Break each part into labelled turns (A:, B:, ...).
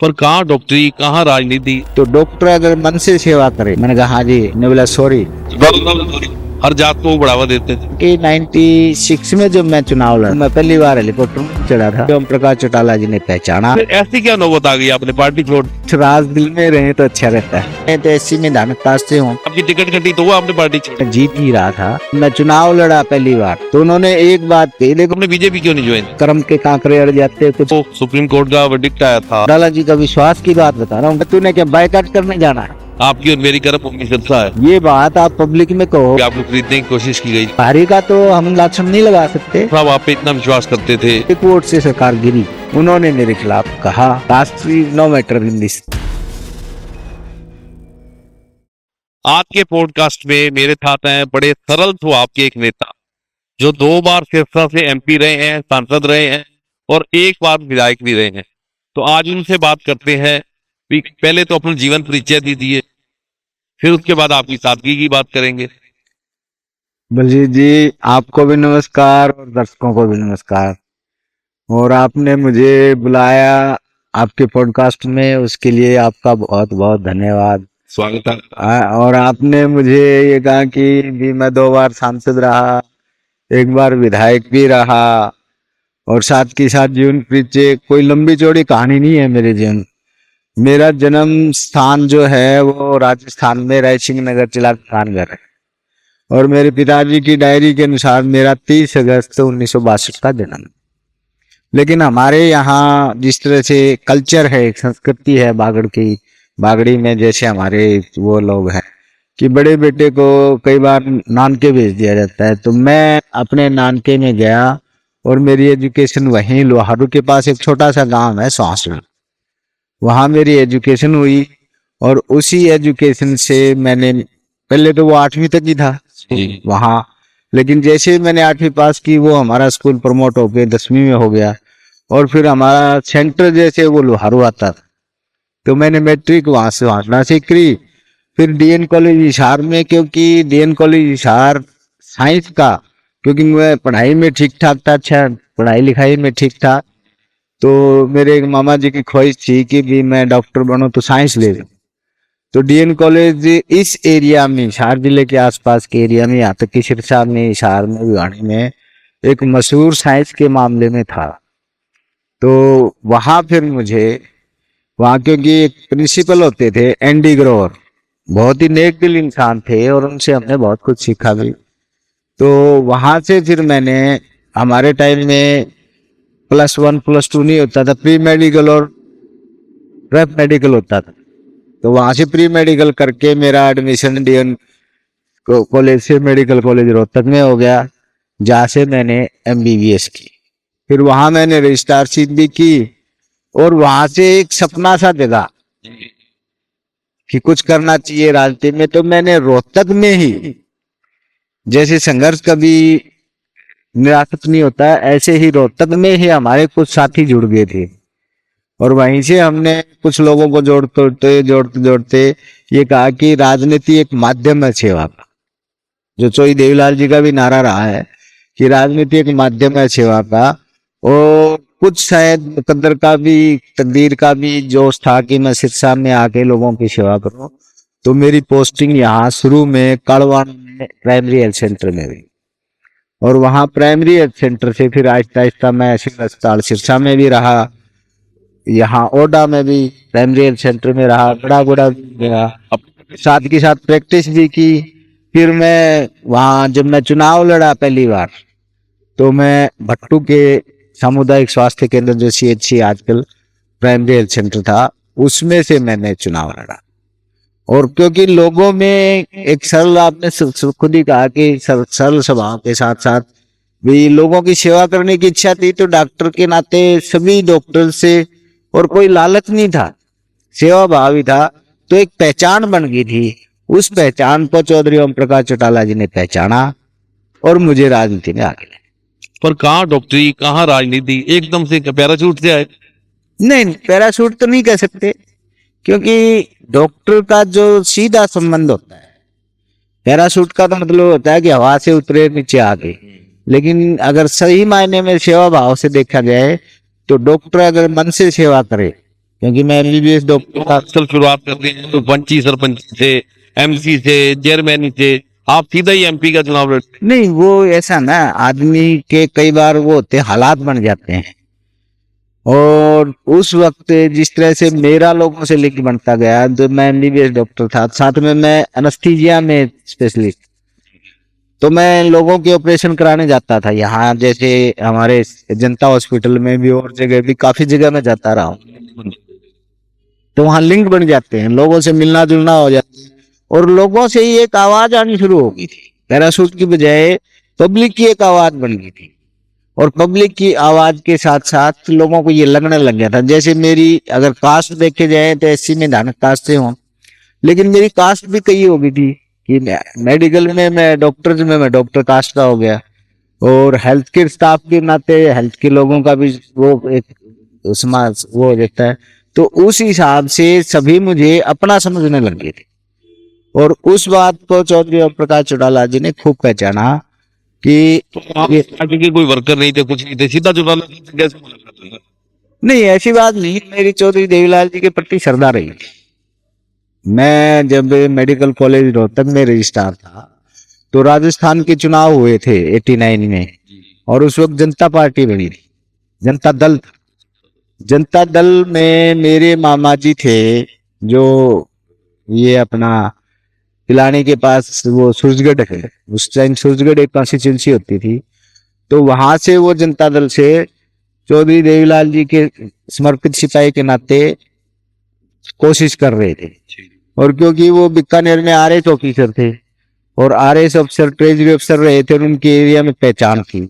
A: पर कहाँ डॉक्टरी, कहाँ राजनीति।
B: तो डॉक्टर अगर मन से सेवा करे, मैंने कहा हाँ जी। ने बोला सॉरी
A: हर जात को बढ़ावा देते थे।
B: कि 96 में जब मैं चुनाव लड़ा, मैं पहली बार हेलीकॉप्टर में चढ़ा था। ओम प्रकाश चौटाला जी ने पहचाना।
A: फिर ऐसी क्या नौबत आ गई आपने पार्टी छोड़।
B: राज दिल में रहे तो अच्छा रहता है। मैं तो ऐसी में धार्मिक कास्ट से हूँ,
A: आपकी टिकट कटी तो वो आपने पार्टी छोड़ी।
B: जीत ही रहा था। मैं चुनाव लड़ा पहली बार, तो उन्होंने एक बात कही, देखो
A: आपने बीजेपी क्यों नहीं ज्वाइन।
B: कर्म के कांकरे अड़ जाते कुछ।
A: तो सुप्रीम कोर्ट का वर्डिक्ट आया था।
B: चौटाला जी का विश्वास की बात बता रहा हूँ। तूने क्या बायकॉट करने जाना है?
A: आपकी और मेरी कर्म भूमि सिरसा है।
B: ये बात आप पब्लिक में कहो।
A: आपको खरीदने की कोशिश की गई।
B: भारी का तो हम लाछन नहीं लगा सकते।
A: साहब आप पे इतना विश्वास करते थे।
B: एक वोट से सरकार गिरी। उन्होंने मेरे खिलाफ कहा राष्ट्रीय नो मैटर इन दिस।
A: आज के पॉडकास्ट में मेरे साथ हैं बड़े सरल स्वभाव के एक नेता जो 2 बार सिरसा से एमपी रहे हैं, सांसद रहे हैं और 1 बार विधायक भी रहे हैं। तो आज उनसे बात करते हैं। पहले तो अपना जीवन परिचय दीजिए, फिर उसके बाद आपकी सादगी की बात करेंगे।
B: बलजीत जी, आपको भी नमस्कार और दर्शकों को भी नमस्कार। और आपने मुझे बुलाया आपके पॉडकास्ट में, उसके लिए आपका बहुत बहुत धन्यवाद।
A: स्वागत है।
B: और आपने मुझे ये कहा कि भी मैं 2 बार सांसद रहा, 1 बार विधायक भी रहा और साथ के साथ जीवन परिचय। कोई लंबी चौड़ी कहानी नहीं है मेरे जीवन। मेरा जन्म स्थान जो है वो राजस्थान में रायसिंह नगर जिला कानगर है। और मेरे पिताजी की डायरी के अनुसार मेरा 30 अगस्त 1962 का जन्म। लेकिन हमारे यहाँ जिस तरह से कल्चर है, एक संस्कृति है बागड़ की, बागड़ी में जैसे हमारे वो लोग हैं कि बड़े बेटे को कई बार नानके भेज दिया जाता है। तो मैं अपने नानके में गया और मेरी एजुकेशन वहीं लोहारू के पास एक छोटा सा गांव है सौंसरा, वहाँ मेरी एजुकेशन हुई। और उसी एजुकेशन से मैंने, पहले तो वो 8वीं तक ही था वहाँ, लेकिन जैसे मैंने 8वीं पास की वो हमारा स्कूल प्रमोट होकर 10वीं में हो गया। और फिर हमारा सेंटर जैसे वो लोहारू आता था, तो मैंने मैट्रिक वहाँ से पढ़ना सीख करी। फिर डीएन कॉलेज हिसार में, क्योंकि डीएन कॉलेज हिसार साइंस का, क्योंकि मैं पढ़ाई में ठीक ठाक था, अच्छा पढ़ाई लिखाई में ठीक था, तो मेरे एक मामा जी की ख्वाहिश थी कि भी मैं डॉक्टर बनूं तो साइंस ले लूं। तो डीएन कॉलेज इस एरिया में, हिसार जिले के आसपास के एरिया में, यहाँ तक कि सिरसा में, हिसार में, भिवानी में एक मशहूर साइंस के मामले में था। तो वहाँ फिर मुझे वहाँ, क्योंकि एक प्रिंसिपल होते थे एनडी ग्रोवर, बहुत ही नेक दिल इंसान थे और उनसे हमने बहुत कुछ सीखा भी। तो वहाँ से फिर मैंने, हमारे टाइम में +1 +2 नहीं होता था, प्री मेडिकल और प्रेप मेडिकल होता था। तो वहां से प्री मेडिकल करके मेरा एडमिशन डीएन कॉलेज से मेडिकल कॉलेज रोहतक में हो गया, जहाँ से मैंने एमबीबीएस की। फिर वहां मैंने रजिस्ट्रारशिप भी की और वहां से एक सपना सा जगा कि कुछ करना चाहिए राजनीति में। तो मैंने रोहतक में ही, जैसे संघर्ष कभी निराशक नहीं होता, ऐसे ही रोहतक में ही हमारे कुछ साथी जुड़ गए थे और वहीं से हमने कुछ लोगों को जोड़ते ये कहा कि राजनीति एक माध्यम है सेवा का, जो चौधरी देवीलाल जी का भी नारा रहा है कि राजनीति एक माध्यम है सेवा का। और कुछ शायद मुकद्दर का भी, तकदीर का भी जोश था कि मैं सिरसा में आके लोगों की सेवा करूं। तो मेरी पोस्टिंग यहाँ शुरू में काड़वान में प्राइमरी हेल्थ सेंटर में हुई और वहाँ प्राइमरी हेल्थ सेंटर से फिर आहिस्ता आहिस्ता मैं सिविल अस्पताल सिरसा में भी रहा, यहाँ ओडा में भी प्राइमरी हेल्थ सेंटर में रहा, बड़ा भी गया, साथ के साथ प्रैक्टिस भी की। फिर मैं वहाँ, जब मैं चुनाव लड़ा पहली बार, तो मैं भट्टू के सामुदायिक स्वास्थ्य केंद्र जो CHC आजकल प्राइमरी हेल्थ सेंटर था, उसमें से मैंने चुनाव लड़ा। और क्योंकि लोगों में एक सरल, आपने खुद ही कहा कि सरल स्वभाव के साथ साथ भी लोगों की सेवा करने की इच्छा थी। तो डॉक्टर के नाते सभी डॉक्टर से, और कोई लालच नहीं था, सेवा भाव ही था। तो एक पहचान बन गई थी। उस पहचान को चौधरी ओम प्रकाश चौटाला जी ने पहचाना और मुझे राजनीति में आगे ले।
A: पर कहाँ डॉक्टरी, कहाँ राजनीति, एकदम से पैराशूट से आए।
B: नहीं, पैराशूट तो नहीं कह सकते, क्योंकि डॉक्टर का जो सीधा संबंध होता है, पैराशूट का तो मतलब होता है कि हवा से उतरे नीचे आ गए। लेकिन अगर सही मायने में सेवा भाव से देखा जाए तो डॉक्टर अगर मन से सेवा करे, क्योंकि मैं एमबीबीएस डॉक्टर था।
A: चल शुरुआत करते हैं तो पंची सरपंच से, एमसी से, चेयरमैन से, आप सीधा ही एमपी का चुनाव लड़ते
B: नहीं, वो ऐसा ना, आदमी के कई बार वो होते हालात बन जाते हैं, और उस वक्त जिस तरह से मेरा लोगों से लिंक बनता गया, तो मैं एमबीबीएस डॉक्टर था, साथ में मैं एनेस्थीसिया में स्पेशलिस्ट, तो मैं लोगों के ऑपरेशन कराने जाता था। यहाँ जैसे हमारे जनता हॉस्पिटल में भी और जगह भी, काफी जगह में जाता रहा हूँ। तो वहाँ लिंक बन जाते हैं, लोगों से मिलना जुलना हो जाता है, और लोगों से ही एक आवाज आनी शुरू हो गई थी। पैराशूट की बजाय पब्लिक की एक आवाज बन गई थी, और पब्लिक की आवाज के साथ साथ लोगों को ये लगने लग गया था, जैसे मेरी अगर कास्ट देखे जाए तो एससी में धानक कास्ट से हूँ, लेकिन मेरी कास्ट भी कई हो गई थी कि मेडिकल में मैं डॉक्टर में मैं डॉक्टर कास्ट का हो गया, और हेल्थ केयर स्टाफ के नाते हेल्थ के लोगों का भी वो एक समाज वो हो जाता है। तो उस हिसाब से सभी मुझे अपना समझने लग गए थे, और उस बात को चौधरी ओम प्रकाश चौटाला जी ने खूब पहचाना कि
A: तो आप पार्टी के कोई वर्कर नहीं थे, कुछ नहीं थे, सीधा चुनाव लड़ते, कैसे मुलाकात हुई?
B: नहीं, ऐसी बात नहीं, मेरी चौधरी देवीलाल जी के प्रति श्रद्धा रही थी। मैं जब मेडिकल कॉलेज रोहतक में रजिस्ट्रार था, तो राजस्थान के चुनाव हुए थे 89 में, और उस वक्त जनता पार्टी बनी थी, जनता दल था। जनता दल में मेरे मामा जी थे, जो ये अपना पिलानी के पास वो सूरजगढ़ है, उस टाइम सूरजगढ़ एक कॉन्स्टिट्यूंसी होती थी, तो वहां से वो जनता दल से चौधरी देवीलाल जी के समर्पित सिपाही के नाते कोशिश कर रहे थे। और क्योंकि वो बीकानेर में आरएस ऑफिसर थे, और आरएस अफसर ट्रेजरी अफसर रहे थे, और उनके एरिया में पहचान थी,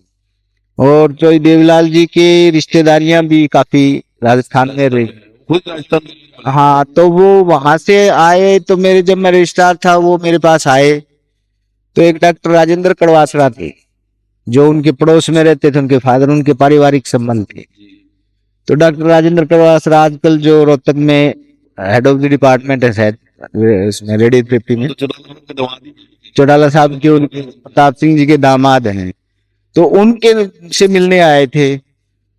B: और चौधरी देवीलाल जी की रिश्तेदारियां भी काफी राजस्थान में रही।
A: खुद राजस्थान
B: हाँ, तो वो वहां से आए, तो मेरे जब मैं रजिस्ट्रार था वो मेरे पास आए, तो एक डॉक्टर राजेंद्र कड़वासरा थे, जो उनके पड़ोस में रहते थे, उनके फादर, उनके पारिवारिक संबंध थे। तो डॉक्टर राजेंद्र कड़वासरा आजकल जो रोहतक में हेड ऑफ द डिपार्टमेंट है शायद, इसमें रेडियोथेरेपी में, चौटाला साहब के उनके प्रताप सिंह जी के दामाद हैं, तो उनके से मिलने आए थे।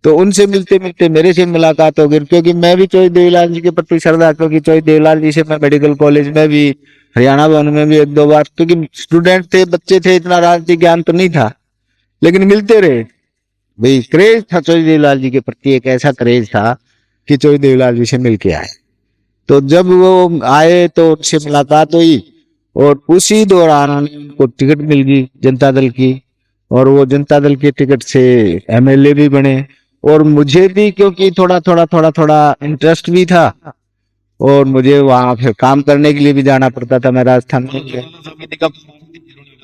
B: तो उनसे मिलते मिलते मेरे से मुलाकात हो गई, क्योंकि मैं भी चौधरी देवीलाल जी के प्रति श्रद्धा, क्योंकि चौधरी देवीलाल जी से मैं मेडिकल कॉलेज में भी, हरियाणा भवन में भी एक दो बार, क्योंकि स्टूडेंट थे, बच्चे थे, इतना राजनीतिक ज्ञान तो नहीं था, लेकिन मिलते रहे। भाई क्रेज था चौधरी देवीलाल जी के प्रति, एक ऐसा क्रेज था कि चौधरी देवीलाल जी से मिलके आए। तो जब वो आए तो उनसे मुलाकात हुई, और उसी दौरान उनको टिकट मिल गई जनता दल की, और वो जनता दल के टिकट से एमएलए भी बने। और मुझे भी क्योंकि थोड़ा इंटरेस्ट भी था, और मुझे वहां फिर काम करने के लिए भी जाना पड़ता था, मैं राजस्थान में।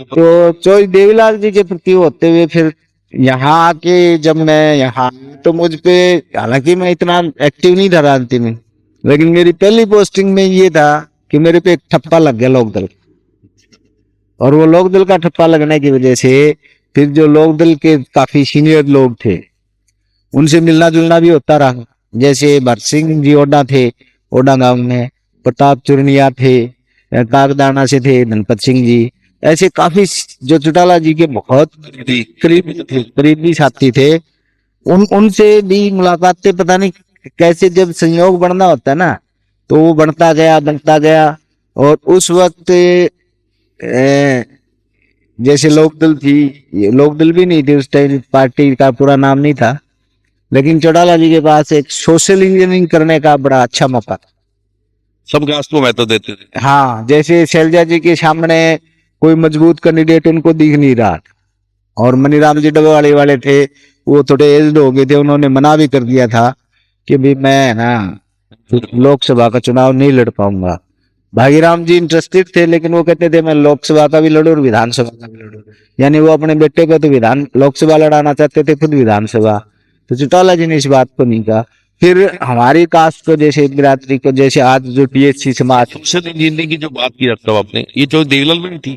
B: तो चौधरी देवीलाल जी के प्रति होते हुए फिर यहाँ आके जब मैं यहाँ, तो मुझ पे, हालांकि मैं इतना एक्टिव नहीं था राजनीति में, लेकिन मेरी पहली पोस्टिंग में ये था कि मेरे पे एक ठप्पा लग गया लोकदल, और वो लोकदल का ठप्पा लगने की वजह से फिर जो लोकदल के काफी सीनियर लोग थे, उनसे मिलना जुलना भी होता रहा। जैसे भरत सिंह जी ओडा थे, ओडा गांव में, प्रताप चुरनिया थे, कागदाना से थे धनपत सिंह जी, ऐसे काफी जो चौटाला जी के बहुत करीबी साथी थे, उनसे भी मुलाकातें, पता नहीं कैसे जब संयोग बढ़ना होता है ना, तो वो बढ़ता गया। और उस वक्त जैसे लोकदल थी, ये लोकदल भी नहीं थी उस टाइम, पार्टी का पूरा नाम नहीं था, लेकिन चौटाला जी के पास एक सोशल इंजीनियरिंग करने का बड़ा अच्छा मौका था।
A: सब कास्ट को महत्व देते थे।
B: हाँ, जैसे शैलजा जी के सामने कोई मजबूत कैंडिडेट उनको दिख नहीं रहा था, और मनीराम जी डबवाड़ी वाले थे, वो थोड़े एज्ड हो गए थे, उन्होंने मना भी कर दिया था कि भी मैं ना लोकसभा का चुनाव नहीं लड़ पाऊंगा। भागीराम जी इंटरेस्टेड थे, लेकिन वो कहते थे मैं लोकसभा का भी लड़ू और विधानसभा का भी लड़ू, यानी वो अपने बेटे को तो लोकसभा लड़ाना चाहते थे, खुद विधानसभा। तो चौटाला जी ने इस बात को नहीं कहा। फिर हमारी कास्ट को, जैसे बिरादरी को, जैसे आज जो टीएचसी समाज,
A: सोशल इंजीनियरिंग की जो बात की डॉक्टर साहब आपने, ये चौधरी देवीलाल में नहीं थी?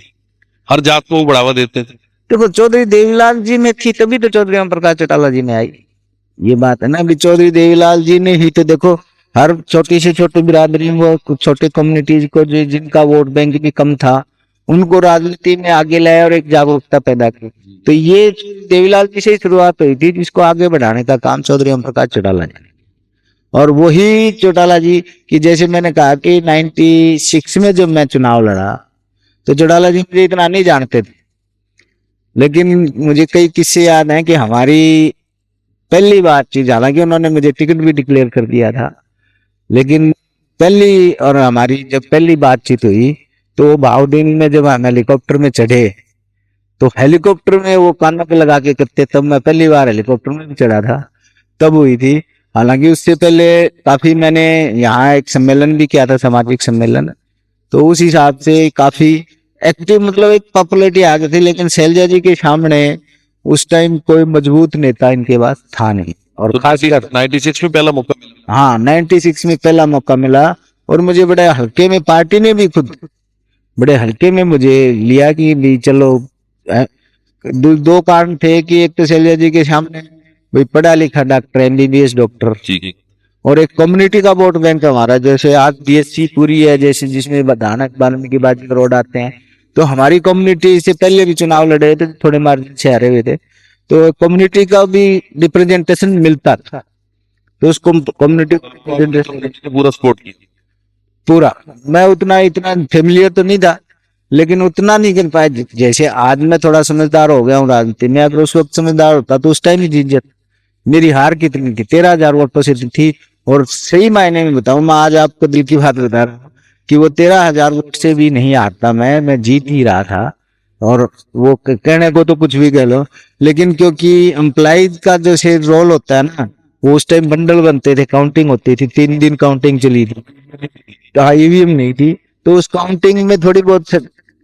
A: हर जात को वो बढ़ावा देते थे।
B: देखो चौधरी देवीलाल जी में थी, तभी तो चौधरी ओम प्रकाश चौटाला जी में आई। ये बात है ना, अभी चौधरी देवीलाल जी ने ही तो देखो हर छोटी से छोटी बिरादरी को, छोटे कम्युनिटीज को, जो जिनका वोट बैंक भी कम था, उनको राजनीति में आगे लाया और एक जागरूकता पैदा की। तो ये देवीलाल जी से ही शुरुआत हुई थी, जिसको आगे बढ़ाने का काम चौधरी ओम प्रकाश चौटाला जी ने। और वही चौटाला जी कि जैसे मैंने कहा कि 96 में जब मैं चुनाव लड़ा तो चौटाला जी मुझे इतना नहीं जानते थे, लेकिन मुझे कई किस्से याद हैं कि हमारी पहली बातचीत, हालांकि उन्होंने मुझे टिकट भी डिक्लेयर कर दिया था, लेकिन पहली और हमारी जब पहली बातचीत हुई तो भावदीन में जब हम हेलीकॉप्टर में चढ़े तो हेलीकॉप्टर में वो कानों पे लगा के करते, तब मैं पहली बार हेलीकॉप्टर में भी चढ़ा था, तब हुई थी। हालांकि उससे पहले काफी मैंने यहाँ एक सम्मेलन भी किया था, सामाजिक सम्मेलन, तो उस हिसाब से काफी एक्टिव, मतलब एक पॉपुलरिटी आ गई थी। लेकिन शैलजा जी के सामने उस टाइम कोई मजबूत नेता इनके पास था नहीं, और
A: तो
B: खासकर
A: 96 में पहला मौका मिला।
B: हाँ 96 में पहला मौका मिला। और मुझे बड़े हल्के में, पार्टी ने भी खुद बड़े हल्के में मुझे लिया कि भी चलो। दो कारण थे कि एक तो शैलजा जी के सामने भाई पढ़ा लिखा डॉक्टर, एमबीबीएस डॉक्टर,
A: जी जी।
B: और एक कम्युनिटी का वोट बैंक हमारा, जैसे आज बीएससी पूरी है, जैसे जिसमें धानक वाल्मीकि बाजी रोड आते हैं, तो हमारी कम्युनिटी से पहले भी चुनाव लड़े थे, थोड़े मार्जिन से हारे हुए थे, तो कम्युनिटी का भी रिप्रेजेंटेशन मिलता था। तो उस कम्युनिटी
A: पूरा सपोर्ट किया।
B: पूरा, मैं उतना इतना फेमिलियर तो नहीं था, लेकिन उतना नहीं कर पाया जैसे आज मैं थोड़ा समझदार हो गया हूँ राजनीति में। अगर उस वक्त समझदार होता तो उस टाइम ही जीत जाता। मेरी हार कितनी थी, 13,000 वोटों से थी। और सही मायने में बताऊं, मैं आज आपको दिल की बात बता रहा हूँ कि वो 13,000 वोट से भी नहीं हारता, मैं जीत ही रहा था। और वो कहने को तो कुछ भी कह लो, लेकिन क्योंकि एम्प्लॉइज का जो से रोल होता है ना, वो उस टाइम बंडल बनते थे, काउंटिंग होती थी, 3 दिन काउंटिंग चली थी, तो ईवीएम नहीं थी, तो उस काउंटिंग में थोड़ी बहुत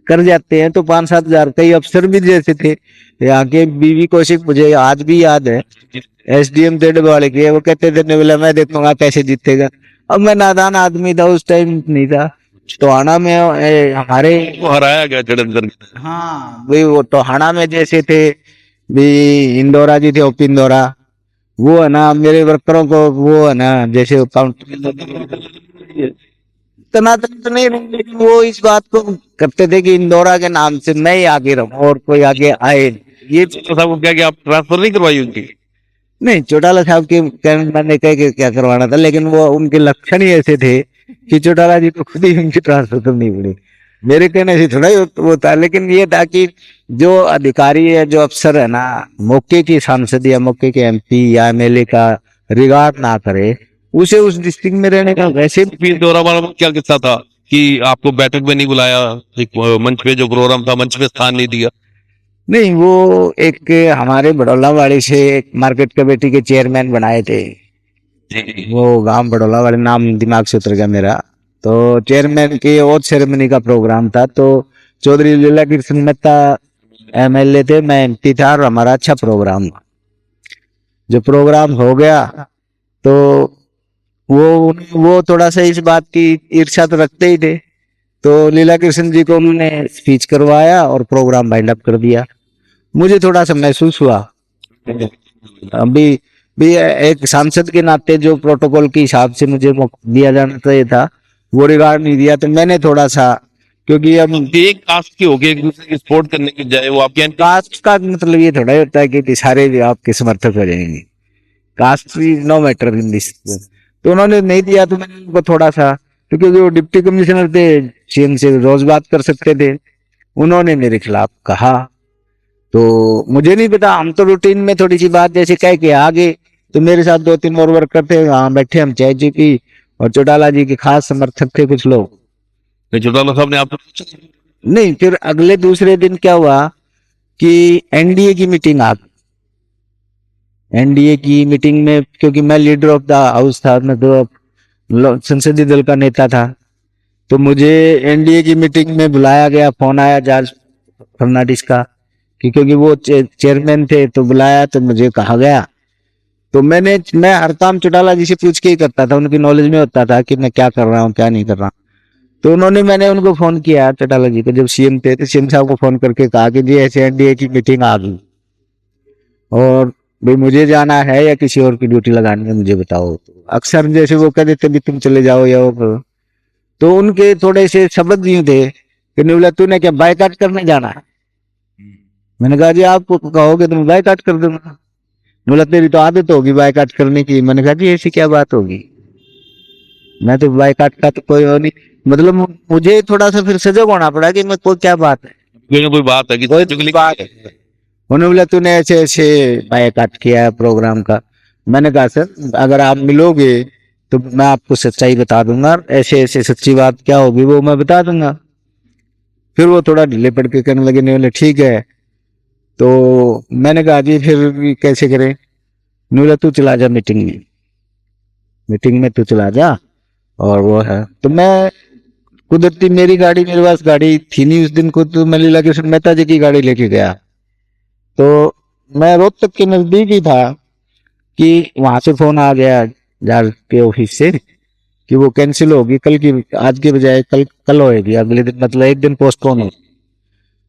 B: कर जाते हैं। तो 5-7 हजार कई अफसर भी जैसे थे यहाँ के, बीवी कौशिक मुझे आज भी याद है, एसडीएम थे वाले के, वो कहते थे ने बोला मैं देखूंगा कैसे जीतेगा। अब मैं नादान आदमी था, उस टाइम नहीं था। टोहाना में हमारे
A: वो हराया गया जलंधर में।
B: हाँ भाई, वो टोहाना में जैसे थे भी, इंदौरा जी थे, ओपी इंदौरा, वो है ना मेरे वर्करों को, वो है ना जैसे काउंटर तनातन तो नहीं रहे, लेकिन वो इस बात को करते थे कि इंदौरा के नाम से मैं ही आगे रहूं और कोई आगे आए। ये
A: तो साहब को क्या कि आप ट्रांसफर नहीं करवाई उनकी।
B: नहीं, चौटाला साहब के मैंने कह के क्या करवाना था, लेकिन वो उनके लक्षण ही ऐसे थे कि चौटाला जी को खुद ही उनकी ट्रांसफर करनी पड़ी। मेरे कहने से थोड़ा ही वो था, लेकिन ये था कि जो अधिकारी है, जो अफसर है ना, मौके की सांसद या मौके के एमपी या एमएलए का रिगार्ड ना करे, उसे उस डिस्ट्रिक्ट में रहने का वैसे
A: फिर दौरा वाला में क्या किस्सा था कि आपको बैठक में नहीं बुलाया, एक मंच पे जो प्रोग्राम था मंच पे स्थान नहीं दिया।
B: नहीं, वो एक हमारे बड़ौला वाड़ी से एक मार्केट कमेटी के चेयरमैन बनाए थे,
A: जी।
B: वो गांव बड़ौला वाले, नाम दिमाग से उतर गया मेरा। तो चेयरमैन की ओथ सेरेमनी का प्रोग्राम था, तो चौधरी लीला कृष्ण मेहता एमएलए थे, मैं एमपी था, और हमारा अच्छा प्रोग्राम था। जो प्रोग्राम हो गया तो वो थोड़ा सा इस बात की ईर्ष्या तो रखते ही थे, तो लीला कृष्ण जी को उन्होंने स्पीच करवाया और प्रोग्राम वाइंड अप कर दिया। मुझे थोड़ा सा महसूस हुआ, अभी भी एक सांसद के नाते जो प्रोटोकॉल के हिसाब से मुझे दिया जाना चाहिए था, वो रिगार्ड नहीं दिया। तो मैंने थोड़ा सा, क्योंकि अब
A: एक कास्ट की होगी एक दूसरे की सपोर्ट करने की जाए, वो आपके
B: कास्ट का मतलब ये थोड़ा ही होता है कि सारे भी आपके समर्थक हो जाएंगे, caste is no matter in this. तो उन्होंने नहीं दिया, तो मैंने उनको थोड़ा सा, क्योंकि वो डिप्टी कमिश्नर थे, सीएम से रोज बात कर सकते थे, उन्होंने मेरे खिलाफ कहा। तो मुझे नहीं पता, हम तो रूटीन में थोड़ी सी बात जैसे कह के आगे, तो मेरे साथ 2-3 और वर्कर थे, वहां बैठे हम चाय जी पी, और चौटाला जी के खास समर्थक थे कुछ लोग।
A: चौटाला साहब ने आपसे पूछा।
B: नहीं, फिर अगले दूसरे दिन क्या हुआ कि एनडीए की मीटिंग आ गई। एनडीए की मीटिंग में, क्योंकि मैं लीडर ऑफ द हाउस था, मैं तो संसदीय दल का नेता था, तो मुझे एनडीए की मीटिंग में बुलाया गया। फोन आया जॉर्ज फर्नांडिस का कि क्योंकि वो चेयरमैन थे, तो बुलाया, तो मुझे कहा गया। तो मैं हर काम चौटाला जी से पूछ के ही करता था, उनकी नॉलेज में होता था कि मैं क्या कर रहा हूँ क्या नहीं कर रहा हूँ। तो मैंने उनको फोन किया चौटाला जी को, जब सीएम थे, तो सीएम साहब को फोन करके कहा कि जी ऐसे एनडीए की मीटिंग आ गई, और भाई मुझे जाना है या किसी और की ड्यूटी लगानी है मुझे बताओ। तो अक्सर जैसे वो कह देते भी तुम चले जाओ या वो करो, तो उनके थोड़े से शब्द यूं थे कि बोला तूने क्या बायकाट करने जाना है। मैंने कहा जी आप कहोगे तो मैं बायकाट कर दूंगा। बोला तेरी तो आदत होगी बायकाट करने की। मैंने कहा जी ऐसी क्या बात होगी। मैं तो बाइकाट का तो कोई वो नहीं, मतलब मुझे थोड़ा सा फिर सजग होना पड़ा कि मैं कोई क्या बात है,
A: कोई ना कोई बात है कि
B: कोई
A: चुगली
B: बात है। उन्होंने बोला तूने ऐसे ऐसे बाइकाट किया है प्रोग्राम का। मैंने कहा सर अगर आप मिलोगे तो मैं आपको सच्चाई बता दूंगा, ऐसे ऐसे सच्ची बात क्या होगी वो मैं बता दूंगा। फिर वो थोड़ा ढीले पड़ के कहने लगे नहीं बोले ठीक है। तो मैंने कहा जी फिर कैसे करें? नहीं बोला तू चला जा मीटिंग में, मीटिंग में तू चला जा। और वो है तो मैं कुदरती मेरी गाड़ी, मेरे पास गाड़ी थी नहीं उस दिन को, तो मैं लीला कृष्ण मेहता जी की गाड़ी लेके गया। तो मैं रोहतक के नजदीक ही था कि वहां से फोन आ गया जार के ऑफिस से कि वो कैंसिल होगी कल की, आज के बजाय कल कल होएगी, अगले दिन, मतलब एक दिन पोस्टपोन हो।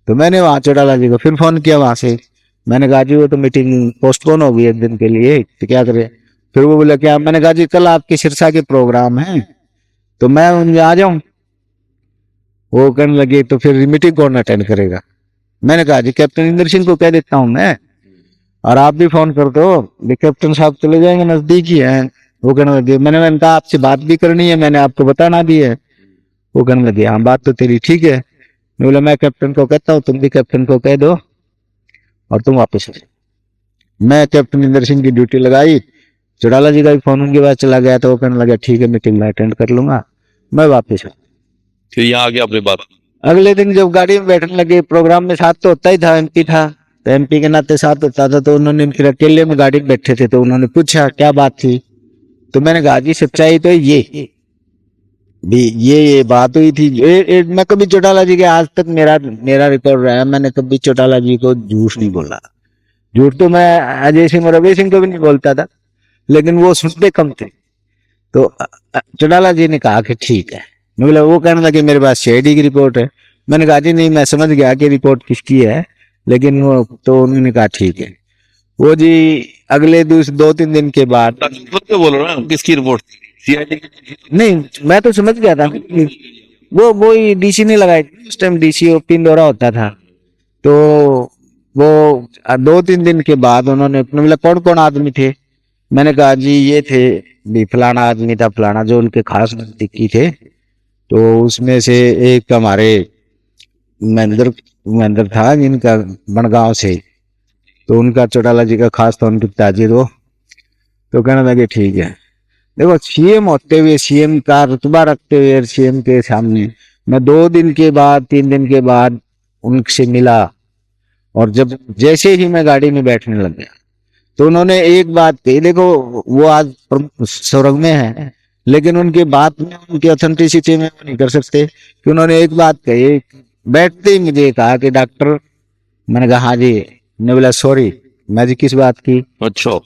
B: तो मैंने वहां चौटाला जी को फिर फोन किया वहां से, मैंने कहा जी वो तो मीटिंग पोस्टपोन होगी एक दिन के लिए, तो क्या करें? फिर वो बोला क्या? मैंने कहा जी कल आपके सिरसा के प्रोग्राम है तो मैं उनमें आ जाऊं। वो कहने लगे तो फिर मीटिंग कौन अटेंड करेगा? मैंने कहा जी कैप्टन इंद्र सिंह को कह देता हूँ मैं, और आप भी फोन कर दो, भी कैप्टन साहब चले जाएंगे, नजदीक ही है। वो कहने लगे, मैंने कहा आपसे बात भी करनी है, मैंने आपको बताना भी है। वो कहने लगे हाँ बात तो तेरी ठीक है। मैं बोला मैं कैप्टन को कहता हूँ, तुम भी कैप्टन को कह दो और तुम वापस आ जाओ। मैं कैप्टन इंद्र सिंह की ड्यूटी लगाई, चौटाला जी का भी फोन उनके पास चला गया, तो वो कहने लगा ठीक है मीटिंग में अटेंड कर लूंगा, मैं वापस आ।
A: फिर यहाँ आगे आपने बात
B: अगले दिन जब गाड़ी में बैठने लगे, प्रोग्राम में साथ तो होता ही था, एमपी था तो एमपी के नाते साथ होता था, तो उन्होंने फिर अकेले में गाड़ी में बैठे थे तो उन्होंने पूछा क्या बात थी। तो मैंने कहा जी सच्चाई तो ये भी ये बात हुई थी। मैं कभी चौटाला जी के, आज तक मेरा मेरा रिकॉर्ड रहा है, मैंने कभी चौटाला जी को झूठ नहीं बोला। झूठ तो मैं अजय सिंह और अभय सिंह को भी नहीं बोलता था, लेकिन वो सुनते कम थे। तो चौटाला जी ने कहा कि ठीक है। मैं बोला, वो कहने लगे मेरे पास सीआईडी की रिपोर्ट है। मैंने कहा जी नहीं मैं समझ गया कि रिपोर्ट किसकी है, लेकिन वो तो उन्होंने कहा ठीक है। वो जी अगले 2-3 दिन के बाद,
A: खुद तो बोलो ना किसकी रिपोर्ट थी? सीआईडी की?
B: नहीं मैं तो समझ गया था वो ही डीसी ने लगाई थी उस टाइम, डीसी ओपी इंदौरा होता था। तो वो 2-3 दिन के बाद उन्होंने अपने बोला कौन कौन आदमी थे? मैंने कहा जी ये थे भी, फलाना आदमी था, फलाना, जो उनके खास नजदीकी थे। तो उसमें से एक हमारे महेंद्र महेंद्र था जिनका बनगांव से, तो उनका चौटाला जी का खास था, उनकी पिताजी। तो कहने लगे ठीक है। देखो सीएम होते हुए, सीएम का रुतबा रखते हुए सीएम के सामने मैं 2 दिन के बाद 3 दिन के बाद उनसे मिला, और जब जैसे ही मैं गाड़ी में बैठने लग गया तो उन्होंने एक बात कही। देखो वो आज स्वर्ग में है, लेकिन उनकी बात में, उनकी ऑथेंटिसिटी में वो नहीं कर सकते कि उन्होंने एक बात कही, बैठते ही मुझे कहा कि डॉक्टर, मैंने कहा हाँ जी। ने बोला सॉरी। मैं जी किस बात की?
A: अच्छा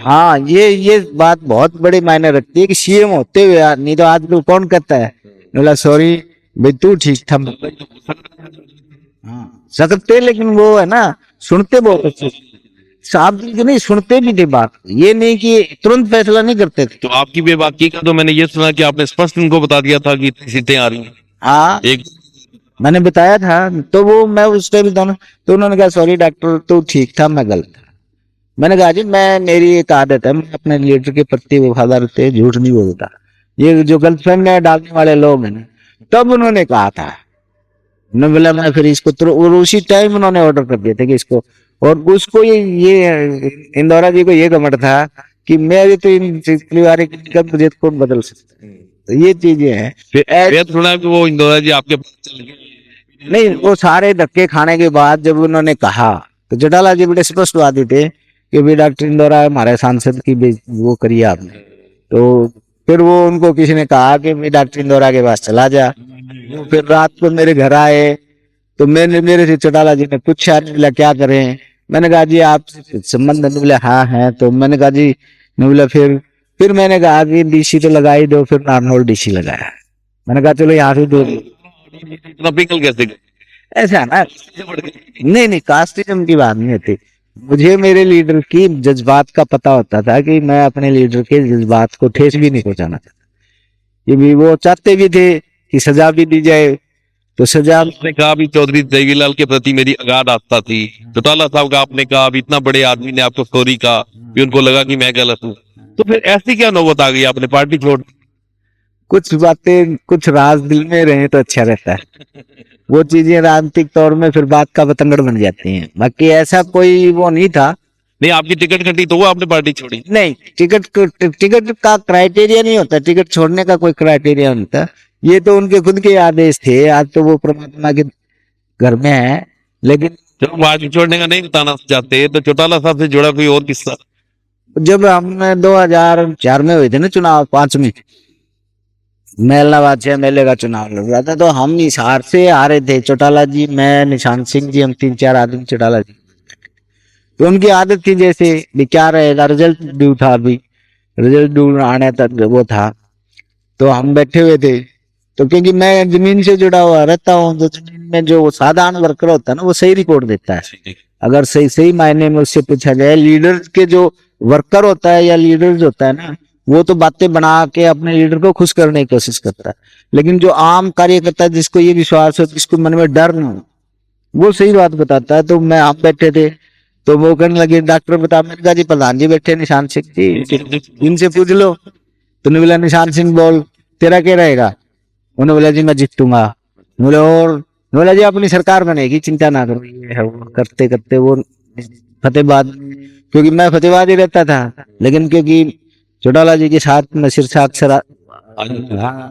B: हाँ ये बात बहुत बड़े मायने रखती है कि सीएम होते हुए नहीं तो आजकल कौन कहता है। बोला सॉरी भाई तू ठीक था। हाँ सकते, लेकिन वो है ना, सुनते बहुत अच्छे, साफ दिल के नहीं सुनते भी थे बात, ये नहीं कि तुरंत फैसला नहीं करते थे।
A: तो आपकी बेबाकी का तो मैंने ये सुना कि आपने स्पष्ट उनको बता दिया था कि इतनी सीटें आ रही हैं।
B: हाँ
A: एक
B: मैंने बताया था, तो वो मैं उस टाइम दोनों, तो उन्होंने कहा सॉरी डॉक्टर तू ठीक था मैं गलत था। मैंने कहा जी मैं, मेरी एक आदत है, मैं अपने लीडर के प्रति वफादार रहते हैं, झूठ नहीं बोलता। ये जो गलतफहमी में डालने वाले लोग हैं ना, तब उन्होंने कहा था। उन्होंने बोला मैं फिर इसको और उसी टाइम उन्होंने ऑर्डर कर दिए थे कि इसको, और उसको ये इंदौरा जी को ये घमंड था कि मेरी तो इन परिवार की मुझे कौन बदल सकता है। तो ये चीजें हैं।
A: मैं तो सुना है कि वो इंदौरा जी आपके पास चले गए।
B: नहीं वो सारे धक्के खाने के बाद जब उन्होंने कहा, तो चौटाला जी बड़े स्पष्टवादी थे कि भी डॉक्टर इंदौरा हमारे सांसद की वो करिए आपने। तो फिर वो उनको किसी ने कहा कि भी डॉक्टर इंदौरा के पास चला जा। वो फिर रात को मेरे घर आए, तो मैंने, मेरे से चौटाला जी ने पूछा बोला क्या करें? मैंने कहा जी आप संबंध है? बोले हाँ है। तो मैंने कहा जी, बोला फिर मैंने कहा कि डीसी तो लगा ही दो, फिर नारनौल डीसी लगाया। मैंने कहा चलो यहाँ से दो।
A: इतना पिघल कैसे गए?
B: ऐसा है ना, नहीं कास्टिज्म की बात नहीं होती। मुझे मेरे लीडर की जज्बात का पता होता था कि मैं अपने लीडर के जज्बात को ठेस भी नहीं पहुंचाना चाहता। ये भी वो चाहते भी थे कि सजा भी दी जाए, तो सजा।
A: आपने कहा भी चौधरी देवीलाल के प्रति मेरी अगाध आस्था थी, चौटाला साहब का आपने कहा भी इतना बड़े आदमी ने आपको सॉरी कहा भी उनको लगा कि मैं गलत हूँ, तो फिर ऐसी क्या नौबत आ गई आपने पार्टी छोड़?
B: कुछ बातें, कुछ राज दिल में रहे तो अच्छा रहता है। वो चीजें राजनीतिक तौर में फिर बात का बतंगड़ बन जाती हैं। बाकी ऐसा कोई वो नहीं था।
A: नहीं, आपकी टिकट कटी तो वो आपने पार्टी छोड़ी?
B: नहीं, टिकट का क्राइटेरिया नहीं होता, टिकट छोड़ने का कोई क्राइटेरिया नहीं होता। ये तो उनके खुद के आदेश थे। आज तो वो परमात्मा के घर में है, लेकिन
A: चलो पार्टी छोड़ने का नहीं बताना चाहते तो चौटाला साहब से जुड़ा कोई और किस्सा?
B: जब हमने 2004 में हुए थे ना चुनाव, 5 में मेलनाबाद मेले का चुनाव लड़ रहा था, तो हम हिसार से आ रहे थे, चौटाला जी, मैं, निशांत सिंह जी, हम 3-4 आदमी चौटाला जी। तो उनकी आदत थी जैसे भी क्या रहेगा, रिजल्ट ड्यू था, अभी रिजल्ट ड्यू आने तक वो था। तो हम बैठे हुए थे, तो क्योंकि मैं जमीन से जुड़ा हुआ रहता हूँ, तो जमीन में जो साधारण वर्कर होता है ना, वो सही रिपोर्ट देता है। अगर सही सही मायने में उससे पूछा जाए, लीडर के जो वर्कर होता है या लीडर होता है ना, वो तो बातें बना के अपने लीडर को खुश करने की कोशिश करता है। लेकिन जो आम कार्यकर्ता है, जिसको ये विश्वास हो, जिसको मन में डर ना हो, वो सही बात बताता है। तो मैं आप बैठे थे, तो वो कहने लगे डॉक्टर बता। मैंने कहा जी प्रधान जी बैठे निशांत सिंह जी, इनसे पूछ लो। तो उन्होंने बोला निशांत सिंह बोल, तेरा क्या रहेगा? उन्होंने बोला जी मैं जीतूंगा। बोले और? बोला जी अपनी सरकार बनेगी, चिंता ना करो। ये है वो करते करते वो फतेहाबाद, क्योंकि मैं फतेहाबाद ही रहता था, लेकिन क्योंकि चौटाला जी के साथ में सिरसाक्षर, हाँ,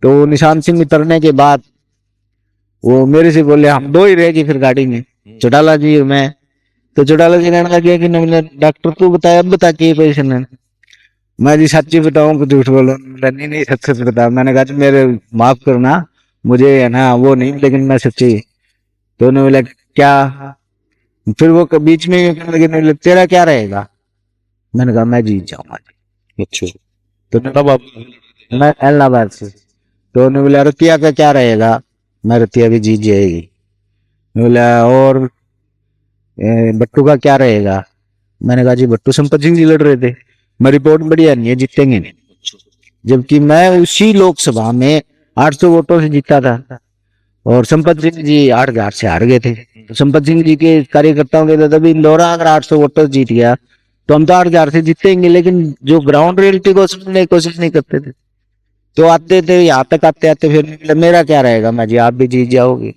B: तो निशांत सिंह उतरने के बाद वो मेरे से बोले, हम दो ही रहेगी फिर गाड़ी में, चौटाला जी और मैं। तो चौटाला जी कहने लगे कि डॉक्टर तू बताया, अब बता के पैसे ने। मैं जी सच्ची बताऊं कि झूठ बोलो? नहीं नहीं, सच सच बता। मैंने कहा मेरे माफ करना, मुझे है ना वो नहीं, लेकिन मैं सच्ची। तो उन्होंने बोला क्या? फिर वो बीच में कहने लगे, नहीं, तेरा क्या रहेगा? मैंने कहा मैं जीत जाऊंगा जी।
A: अच्छा,
B: तो
A: तब आप
B: मैं इलाहाबाद से। तो उन्होंने बोला रतिया का क्या रहेगा? मैं रतिया भी जीत जाएगी। बोला और बट्टू का क्या रहेगा? मैंने कहा जी बट्टू संपत सिंह जी लड़ रहे थे, मैं रिपोर्ट बढ़िया नहीं है, जीतेंगे नहीं। जबकि मैं उसी लोकसभा में 800 वोटों से जीता था, और संपत सिंह जी 8,000 से हार गए थे। तो संपत सिंह जी के कार्यकर्ताओं के तभी इंदौरा अगर 800 वोटों से जीत गया, तो हम तो 8,000 से जीतेंगे। लेकिन जो ग्राउंड रियलिटी को समझने की कोशिश नहीं करते थे। तो आते थे यहाँ तक, आते आते फिर मेरा क्या रहेगा? मैं जी आप भी जीत जाओगे।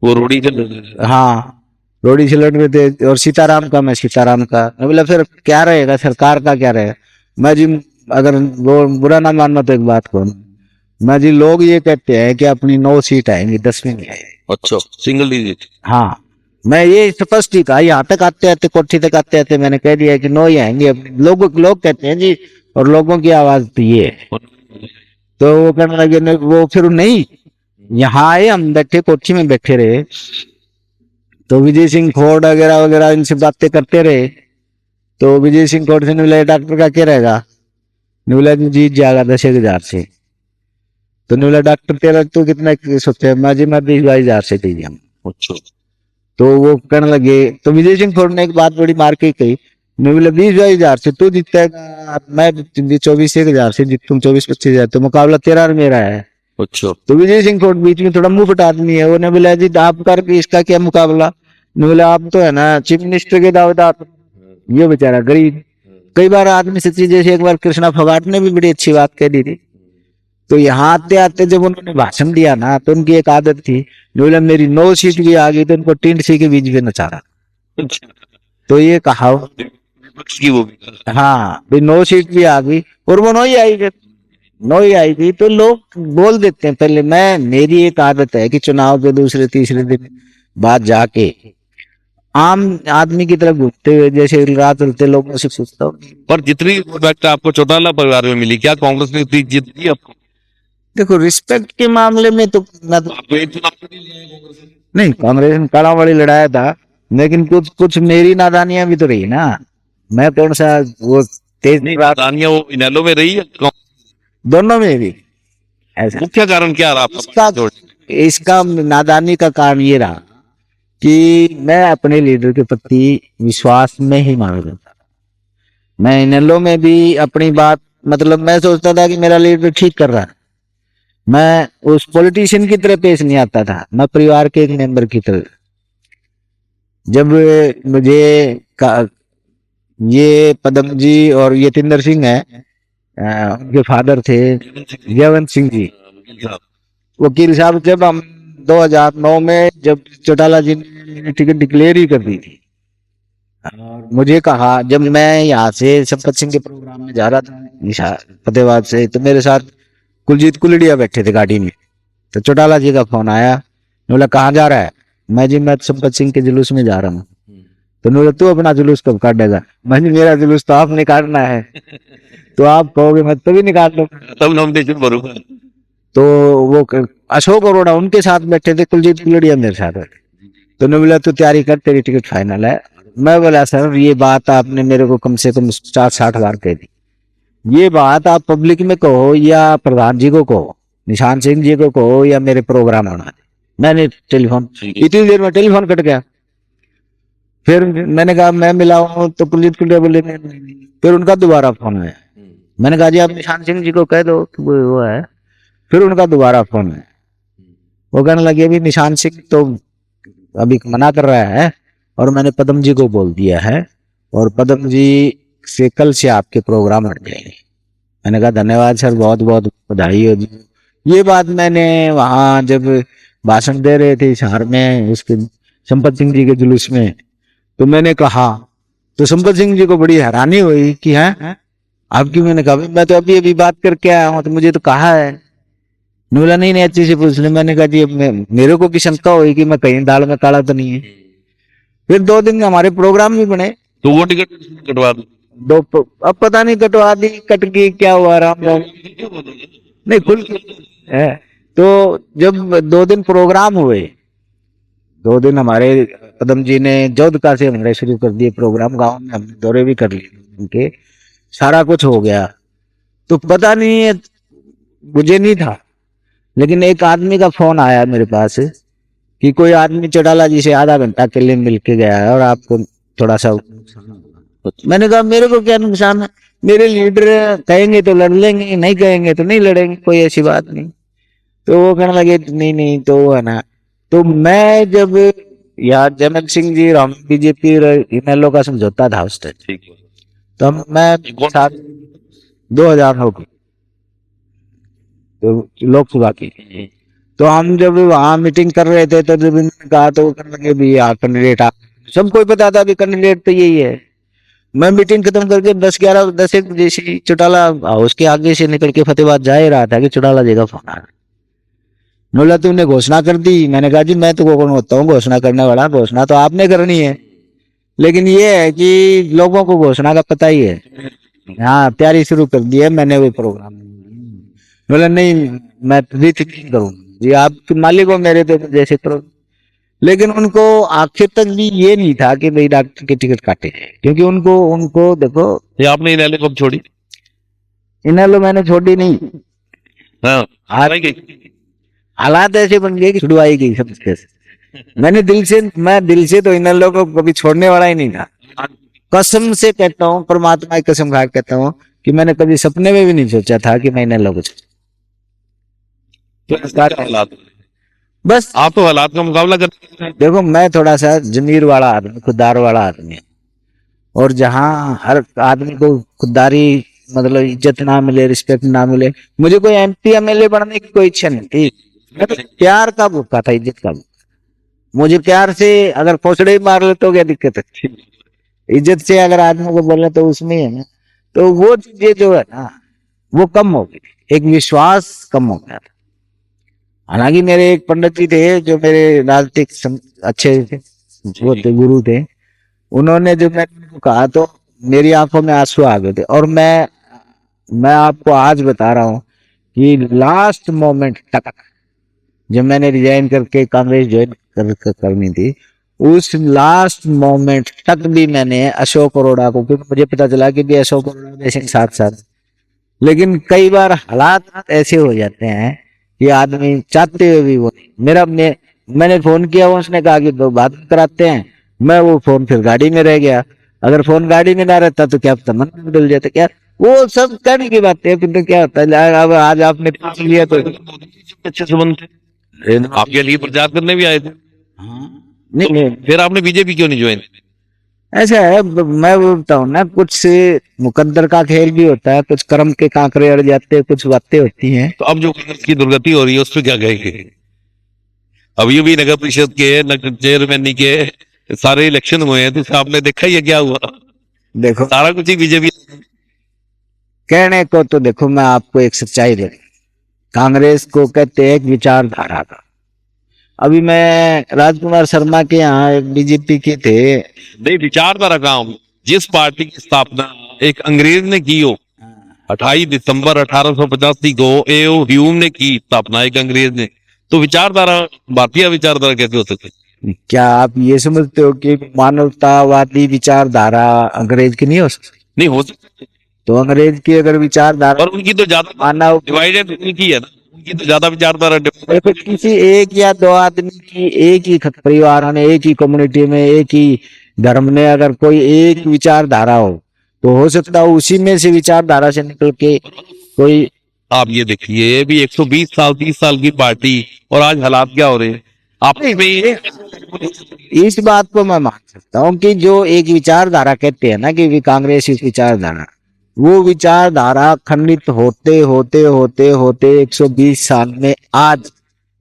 A: वो रोड़ी से लड़ रहे थे?
B: हाँ, रोडी से लड़ रहे थे। और सीताराम का, मैं सीताराम का। मैं बोला फिर क्या रहेगा, सरकार का क्या रहेगा? मैं जी अगर वो बुरा ना मानना तो एक बात कहूँ, मैं जी लोग ये कहते हैं कि अपनी 9 सीट आएंगी, 10 में नहीं आएगी।
A: अच्छा, सिंगल डिजिट?
B: हाँ, मैं ये स्पष्ट ही कहा। यहाँ तक आते आते, कोठी तक आते आते मैंने कह दिया कि 9 ही आएंगे अपनी। लोग कहते हैं जी, और लोगों की आवाज तो ये है। तो वो कहने लगे वो फिर नहीं, यहाँ आए, हम बैठे कोठी में बैठे रहे, तो विजय सिंह खोड़ वगैरह वगैरह इनसे बातें करते रहे। तो विजय सिंह खोड़ से ने बोला डॉक्टर का क्या रहेगा? ने बोला जीत जाएगा 10,000 से। तो ने बोला डॉक्टर तेरा तो कितना सोचते हैं? मैं जी मैं 20-22 हजार से दे दिया।
A: अच्छा,
B: तो वो कहने लगे, तो विजय सिंह खोड़ ने एक बात बड़ी मार के कही, ने बोला 20-22 हजार से तू जीतता है, मैं 24-1 हजार से जीतूं, 24-25 हजार, तो मुकाबला तेरा और मेरा है।
A: अच्छा।
B: तो विजय सिंह खोड़ बीच में थोड़ा मुंह फटा आदमी है, उन्होंने बोला जी आप कर इसका क्या मुकाबला? ने बोला आप तो है ना चीफ मिनिस्टर के दावेदार, ये बेचारा गरीब। कई बार आदमी सच्ची, जैसे एक बार कृष्णा फोगाट ने भी बड़ी अच्छी बात कह दी थी। तो यहाँ आते आते जब उन्होंने भाषण दिया ना, तो उनकी एक आदत थी, बोला मेरी 9 सीट भी आ गई तो उनको टिंड सी के बीच में नचा रहा। तो ये कहा,
A: विपक्ष की वो भी?
B: हाँ भाई 9 सीट भी आ गई, और वो 9 ही आई गई, 9 ही आई गई। तो लोग बोल देते हैं पहले। मेरी एक आदत है कि चुनाव के दूसरे तीसरे दिन बाद जाके आम आदमी की तरफ घूमते हुए, जैसे रात चलते लोगों से पूछता हूँ।
A: पर जितनी रिस्पेक्ट आपको चौटाला परिवार में मिली, क्या कांग्रेस ने उतनी जीत दी आपको?
B: देखो रिस्पेक्ट के मामले में तो ना, तो
A: आपको एक चुनाव नहीं लड़ा कांग्रेस ने?
B: नहीं, कांग्रेस ने कड़ा बड़ी लड़ाया था, लेकिन कुछ कुछ मेरी नादानियां भी तो रही ना। मैं कौन सा वो तेज
A: नहीं, राजधानियां वो इनेलो में रही है।
B: दोनों में भी ऐसा।
A: मुख्य कारण क्या रहा
B: इसका
A: आपका?
B: इसका नादानी का कारण ये रहा कि मैं अपने लीडर के प्रति विश्वास में ही माना जाता था। मैं इनेलो में भी अपनी बात, मतलब मैं सोचता था कि मेरा लीडर ठीक कर रहा है। मैं उस पॉलिटिशियन की तरह पेश नहीं आता था, मैं परिवार के एक मेंबर की तरह। जब मुझे ये पदम जी और यतिंदर सिंह है, उनके फादर थे जयवंत सिंह जी वकील साहब। जब हम 2009 में जब चौटाला जी ने टिकट डिक्लेयर ही कर दी थी और मुझे कहा, जब मैं यहाँ से संपत सिंह के प्रोग्राम में जा रहा था फतेहाबाद से, तो मेरे साथ कुलजीत कुलड़िया बैठे थे गाड़ी में। तो चौटाला जी का फोन आया, बोला कहाँ जा रहा है? मैं संपत सिंह के जुलूस में जा रहा हूँ। तो बोला तू अपना जुलूस कब काटेगा? मेरा जुलूस तो आपने काटना है। तो आप कहोगे मैं तभी निकाल लूंगा।
A: तब नॉमिनेशन भरूंगा।
B: तो वो अशोक अरोड़ा उनके साथ बैठे थे, कुलजीत कुलड़िया मेरे साथ बैठे। तो उन्होंने बोला तू तैयारी कर, तेरी टिकट फाइनल है। मैं बोला सर ये बात आपने मेरे को कम से कम 60 बार कह दी, ये बात आप पब्लिक में कहो या प्रधान जी को कहो, निशान सिंह जी को कहो या मेरे प्रोग्राम होना दे। मैंने टेलीफोन, इतनी देर में टेलीफोन कट गया। फिर मैंने कहा मैं मिला हूँ, तो कुलजीत कुलड़िया बोले नहीं। फिर उनका दोबारा फोन आया, मैंने कहा जी आप निशान सिंह जी को कह दो कि वो है। फिर उनका दोबारा फोन आया, वो कहने लगे अभी निशान सिंह तो अभी मना कर रहा है और मैंने पदम जी को बोल दिया है और पदम जी से कल से आपके प्रोग्राम हट जाएंगे। मैंने कहा धन्यवाद सर, बहुत बहुत बधाई हो जी। ये बात मैंने वहां जब भाषण दे रहे थे शहर में उसके संपत सिंह जी के जुलूस में, तो मैंने कहा, तो संपत सिंह जी को बड़ी हैरानी हुई कि है आपकी। मैंने कहा मैं तो अभी अभी बात करके आया हूँ, तो मुझे तो कहा है। बोला नहीं नहीं अच्छी से पूछ ले। मैंने कहा जी मेरे को की शंका हुई कि मैं कहीं दाल में काला तो नहीं है। फिर 2 दिन में हमारे प्रोग्राम भी बने।
A: तो वो टिकट कटवा दो।
B: अब पता नहीं कटवा दी, कट गई, क्या हुआ राम राम। नहीं खुल है। तो जब 2 दिन प्रोग्राम हुए, 2 दिन हमारे पदम जी ने जोधका से हमारे शुरू कर दिए प्रोग्राम, गांव में हमने दौरे भी कर लिए उनके, सारा कुछ हो गया। तो पता नहीं मुझे नहीं था, लेकिन एक आदमी का फोन आया मेरे पास कि कोई आदमी चौटाला जी से आधा घंटा के लिए मिल के गया है और आपको थोड़ा सा। मैंने कहा मेरे को क्या नुकसान है, मेरे लीडर कहेंगे तो लड़ लेंगे, नहीं कहेंगे तो नहीं लड़ेंगे, कोई ऐसी बात नहीं। तो वो कहने लगे नहीं नहीं, तो वो है ना। तो मैं जब यार जयमल सिंह जी राम बीजेपी इनेलो का समझौता था उस टाइम,
A: ठीक है।
B: तो मैं साथ 2009 की तो लोकसभा की, तो हम जब वहां मीटिंग कर रहे थे तो जब इन्होंने कहा तो वो करने लगे भी यार कैंडिडेट आप, सबको ही पता था भी कैंडिडेट तो यही है। मैं मीटिंग खत्म करके 10-11-10 बजे से चौटाला हाउस के आगे से निकल के फतेहाबाद जा ही रहा था कि चौटाला जी का फोन आ रहा। बोला तूने घोषणा कर दी? मैंने कहा जी मैं तो कौन होता हूँ घोषणा करने वाला, घोषणा तो आपने करनी है, लेकिन ये है कि लोगों को घोषणा का पता ही है। हाँ तैयारी शुरू कर दी है मैंने वो प्रोग्राम। बोला नहीं मैं रीथिंकिंग करूंगा जी, आपके मालिक हो मेरे तो जैसे करो। लेकिन उनको आखिर तक भी ये नहीं था कि भाई डॉक्टर की टिकट काटे, क्योंकि उनको उनको देखो,
A: ये आपने इनेलो कब छोड़ी?
B: इनेलो मैंने छोड़ी नहीं,
A: हाँ
B: हार गई। हालात ऐसे बन गए कि छुड़वाई गई सब से। मैं दिल से तो इनेलो को कभी छोड़ने वाला ही नहीं था। कसम से कहता हूँ, परमात्मा की कसम खा कहता हूँ कि मैंने कभी सपने में भी नहीं सोचा था कि मैं इनेलो को
A: हालात,
B: बस
A: आप तो हालात का मुकाबला करते हैं।
B: देखो मैं थोड़ा सा जमीर वाला आदमी, खुददार वाला आदमी, और जहाँ हर आदमी को खुददारी मतलब इज्जत ना मिले, रिस्पेक्ट ना मिले, मुझे कोई एमपी एमएलए बनने की कोई इच्छा नहीं थी। मैं तो प्यार का भूखा था, इज्जत का भूखा। मुझे प्यार से अगर पोछड़े मार ले तो क्या दिक्कत है, इज्जत से अगर आदमी को बोले तो उसमें है ना। तो वो चीजें जो है ना वो कम हो गई, एक विश्वास कम हो गया था। हालांकि मेरे एक पंडित जी थे जो मेरे राजनीतिक अच्छे थे, वो थे गुरु थे। उन्होंने जब मैंने उनको कहा तो मेरी आंखों में आंसू आ गए थे। और मैं आपको आज बता रहा हूँ कि लास्ट मोमेंट तक जब मैंने रिजाइन करके कांग्रेस ज्वाइन करनी थी, उस लास्ट मोमेंट तक भी मैंने अशोक अरोड़ा को, क्योंकि मुझे पता चला कि भी अशोक अरोड़ा जैसे साथ साथ, लेकिन कई बार हालात ऐसे हो जाते हैं कि आदमी चाहते हुए भी वो नहीं। मैंने फोन किया, उसने कहा कि बात कराते हैं, मैं वो फोन फिर गाड़ी में रह गया। अगर फोन गाड़ी में ना रहता तो क्या पता मन बदल जाता क्या। वो सब करने की बात है, फिर तो क्या होता है। अब आज आपने पूछ लिया तो
A: अच्छे संबंध थे, आपके लिए प्रचार करने भी आए थे।
B: हाँ, नहीं
A: फिर आपने बीजेपी क्यों नहीं ज्वाइन?
B: ऐसा है, मैं बोलता हूँ ना, कुछ मुकद्दर का खेल भी होता है, कुछ कर्म के कांकरे अड़ जाते हैं, कुछ बातें होती हैं।
A: तो अब जो कांग्रेस की दुर्गति हो रही है उस पर क्या कहेंगे? अभी भी नगर परिषद के नगर चेयरमैन के सारे इलेक्शन हुए हैं, तो आपने देखा ही है क्या हुआ?
B: देखो,
A: सारा कुछ ही बीजेपी।
B: कहने को तो देखो, मैं आपको एक सच्चाई दे, कांग्रेस को कहते हैं एक विचारधारा का। अभी मैं राजकुमार शर्मा के यहाँ एक बीजेपी के थे।
A: नहीं, विचारधारा काम, जिस पार्टी की स्थापना एक अंग्रेज ने की हो, 28 दिसंबर 1885 को एओ ह्यूम ने की स्थापना, एक अंग्रेज ने, तो विचारधारा, भारतीय विचारधारा कैसे हो सकती?
B: क्या आप ये समझते हो कि मानवतावादी विचारधारा अंग्रेज की नहीं हो सकती?
A: नहीं हो सकती।
B: तो अंग्रेज की अगर विचारधारा
A: और उनकी तो ज्यादा
B: मानव,
A: डिवाइडेड उनकी है ना, उनकी तो ज्यादा विचारधारा
B: देखो, किसी एक या दो आदमी की, एक ही परिवार ने, एक ही कम्युनिटी में, एक ही धर्म ने अगर कोई एक विचारधारा हो सकता है उसी में से विचारधारा से निकल के कोई।
A: आप ये देखिए, ये भी 120 साल 30 साल की पार्टी, और आज हालात क्या हो रहे हैं आप में।
B: इस बात को मैं मान सकता हूँ कि जो एक विचारधारा कहते हैं ना कि कांग्रेस इस विचारधारा, वो विचारधारा खंडित होते होते होते होते 120 साल में आज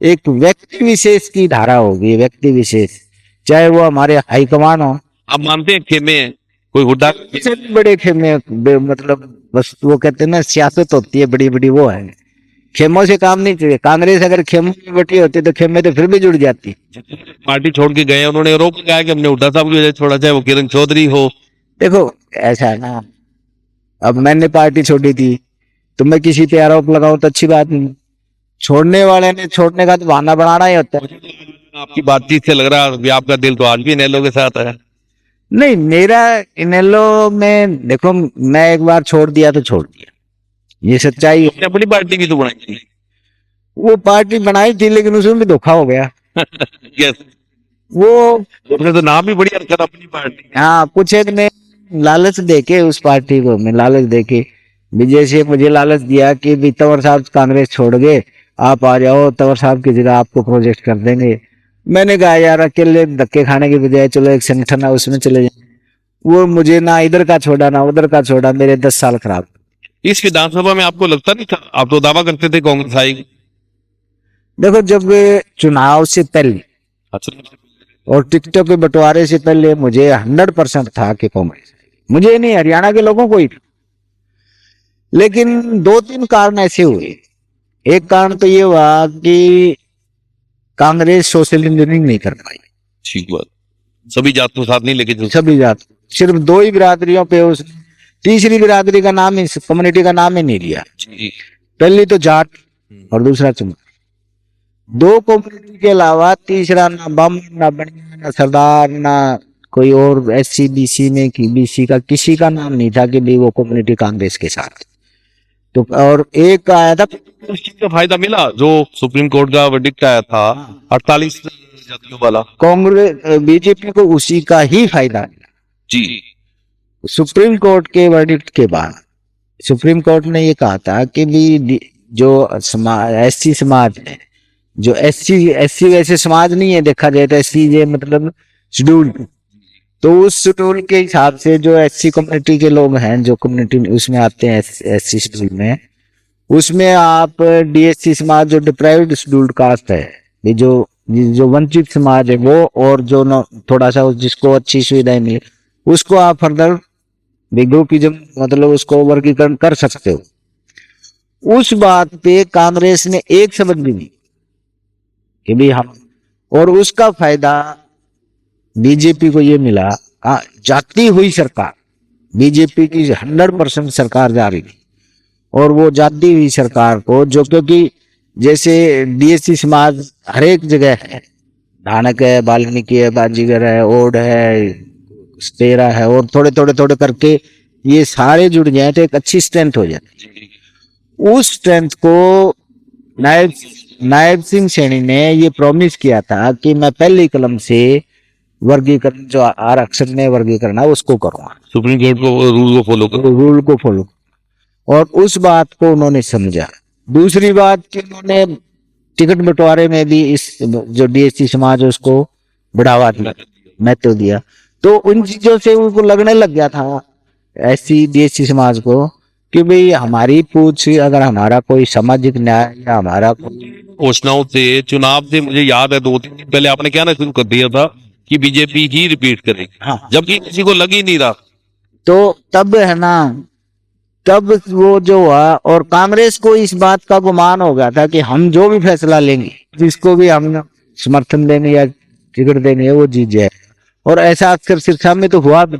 B: एक व्यक्ति विशेष की धारा होगी, व्यक्ति विशेष, चाहे वो हमारे हाईकमान हो।
A: आप मानते हैं खेमे हैं, कोई हुड्डा
B: इससे भी बड़े खेमे, मतलब बस वो कहते हैं ना, सियासत होती है बड़ी बड़ी, वो है, खेमों से काम नहीं चाहिए। कांग्रेस अगर खेमों में बैठी होती तो खेमे तो फिर भी जुड़ जाती।
A: पार्टी छोड़ के गए, उन्होंने आरोप लगाया कि हमने हुड्डा साहब की वजह से छोड़ा, चाहे वो किरण चौधरी हो।
B: देखो, ऐसा है ना, अब मैंने पार्टी छोड़ी थी तो मैं किसी पे आरोप लगाऊं तो अच्छी बात नहीं। छोड़ने वाले ने छोड़ने का तो बहाना बनाना ही होता है।
A: आपकी बातचीत से लग रहा है कि आपका दिल तो आज भी नेलो के साथ है।
B: नहीं, मेरा इनेलो में देखो, मैं एक बार छोड़ दिया तो छोड़ दिया, ये सच्चाई है।
A: अपनी पार्टी भी तो बनाई।
B: वो पार्टी बनाई थी लेकिन उसमें भी धोखा हो गया।
A: यस,
B: वो
A: आपने तो नाम भी बढ़िया रखा, अपनी पार्टी।
B: हाँ, कुछ एक ने लालच देके, उस पार्टी को मैं लालच देके, विजय से मुझे लालच दिया कि भी तंवर साहब कांग्रेस छोड़ गए, आप आ जाओ, तंवर साहब की जगह आपको प्रोजेक्ट कर देंगे। मैंने कहा यार, अकेले धक्के खाने की बजाय चलो एक संगठन है उसमें चले जाए। वो मुझे ना इधर का छोड़ा ना उधर का छोड़ा, मेरे 10 साल खराब।
A: इस विधानसभा में आपको लगता नहीं था, आप तो दावा करते थे कांग्रेस आएगी।
B: देखो, जब चुनाव से पहले और टिकटों के बंटवारे से पहले मुझे 100% था कि कांग्रेस, मुझे नहीं, हरियाणा के लोगों को ही। लेकिन 2-3 कारण ऐसे हुए। एक कारण तो ये हुआ कि कांग्रेस सोशल इंजीनियरिंग नहीं कर पाई।
A: ठीक बात, सभी जात को साथ नहीं लेके चल।
B: सभी जात, सिर्फ 2 ही बिरादरियों पे उस तीसरी बिरादरी का नाम, इस कम्युनिटी का नाम ही नहीं लिया। पहली तो जाट और दूसरा चुनाव, 2 कम्युनिटी के अलावा तीसरा ना बम ना बनिया ना सरदार ना कोई और SC BC में की BC का किसी का नाम नहीं था कि भी वो कम्युनिटी कांग्रेस के साथ। तो और एक आया था,
A: उस चीज का फायदा मिला जो सुप्रीम कोर्ट का वर्डिक्ट आया था 48 जातियों वाला।
B: कांग्रेस बीजेपी को उसी का ही फायदा मिला
A: जी।
B: सुप्रीम कोर्ट के वर्डिक्ट के बाद। सुप्रीम कोर्ट ने ये कहा था कि भी जो SC समाज है, जो SC वैसे समाज नहीं है, देखा जाए तो SC ये मतलब शेड्यूल, तो उस शेड्यूल के हिसाब से जो SC कम्युनिटी के लोग हैं, जो कम्युनिटी उसमें आते हैं SC शेड्यूल में, उसमें आप DSC समाज जो डिप्राइव्ड शेड्यूल्ड कास्ट है, ये जो वंचित समाज है वो, और जो थोड़ा सा जिसको अच्छी सुविधाएं मिले, उसको आप फर्दर ग्रुपिज्म मतलब उसको वर्गीकरण कर सकते हो। उस बात पे कांग्रेस ने एक शब्द भी नहीं कि भी हम, और उसका फायदा बीजेपी को ये मिला। जाती हुई सरकार, बीजेपी की 100% सरकार जा रही थी, और वो जाती हुई सरकार को, जो क्योंकि जैसे DSC समाज हर एक जगह है, धानक है, वाल्मीकि है, बाजीगर है, ओड है, स्टेरा है, और थोड़े करके ये सारे जुड़ जाए तो एक अच्छी स्ट्रेंथ हो जाती। उस स्ट्रेंथ को नायब सिंह सैनी ने ये प्रॉमिस किया था कि मैं पहली कलम से वर्गीकरण, जो आरक्षण में वर्गीकरण है उसको करूंगा,
A: सुप्रीम कोर्ट को
B: रूल को फॉलो। और उस बात को उन्होंने समझा। दूसरी बात कि उन्होंने टिकट बंटवारे में भी इस जो DSC समाज है उसको बढ़ावा दिया, महत्व दिया। तो उन चीजों से उनको लगने लग गया था ऐसी देशी समाज को कि भाई हमारी पूछ, अगर हमारा कोई सामाजिक न्याय या हमारा
A: घोषणाओं से, चुनाव से मुझे याद है 2-3 दिन पहले आपने कहना शुरू कर दिया था कि बीजेपी ही रिपीट करेगी,
B: हाँ,
A: जबकि किसी को लग ही नहीं रहा।
B: तो तब है ना, तब वो जो हुआ, और कांग्रेस को इस बात का गुमान हो गया था कि हम जो भी फैसला लेंगे, जिसको भी हम समर्थन देंगे या टिकट देंगे, वो जीत जाए। और ऐसा अक्सर सिरसा में तो हुआ भी।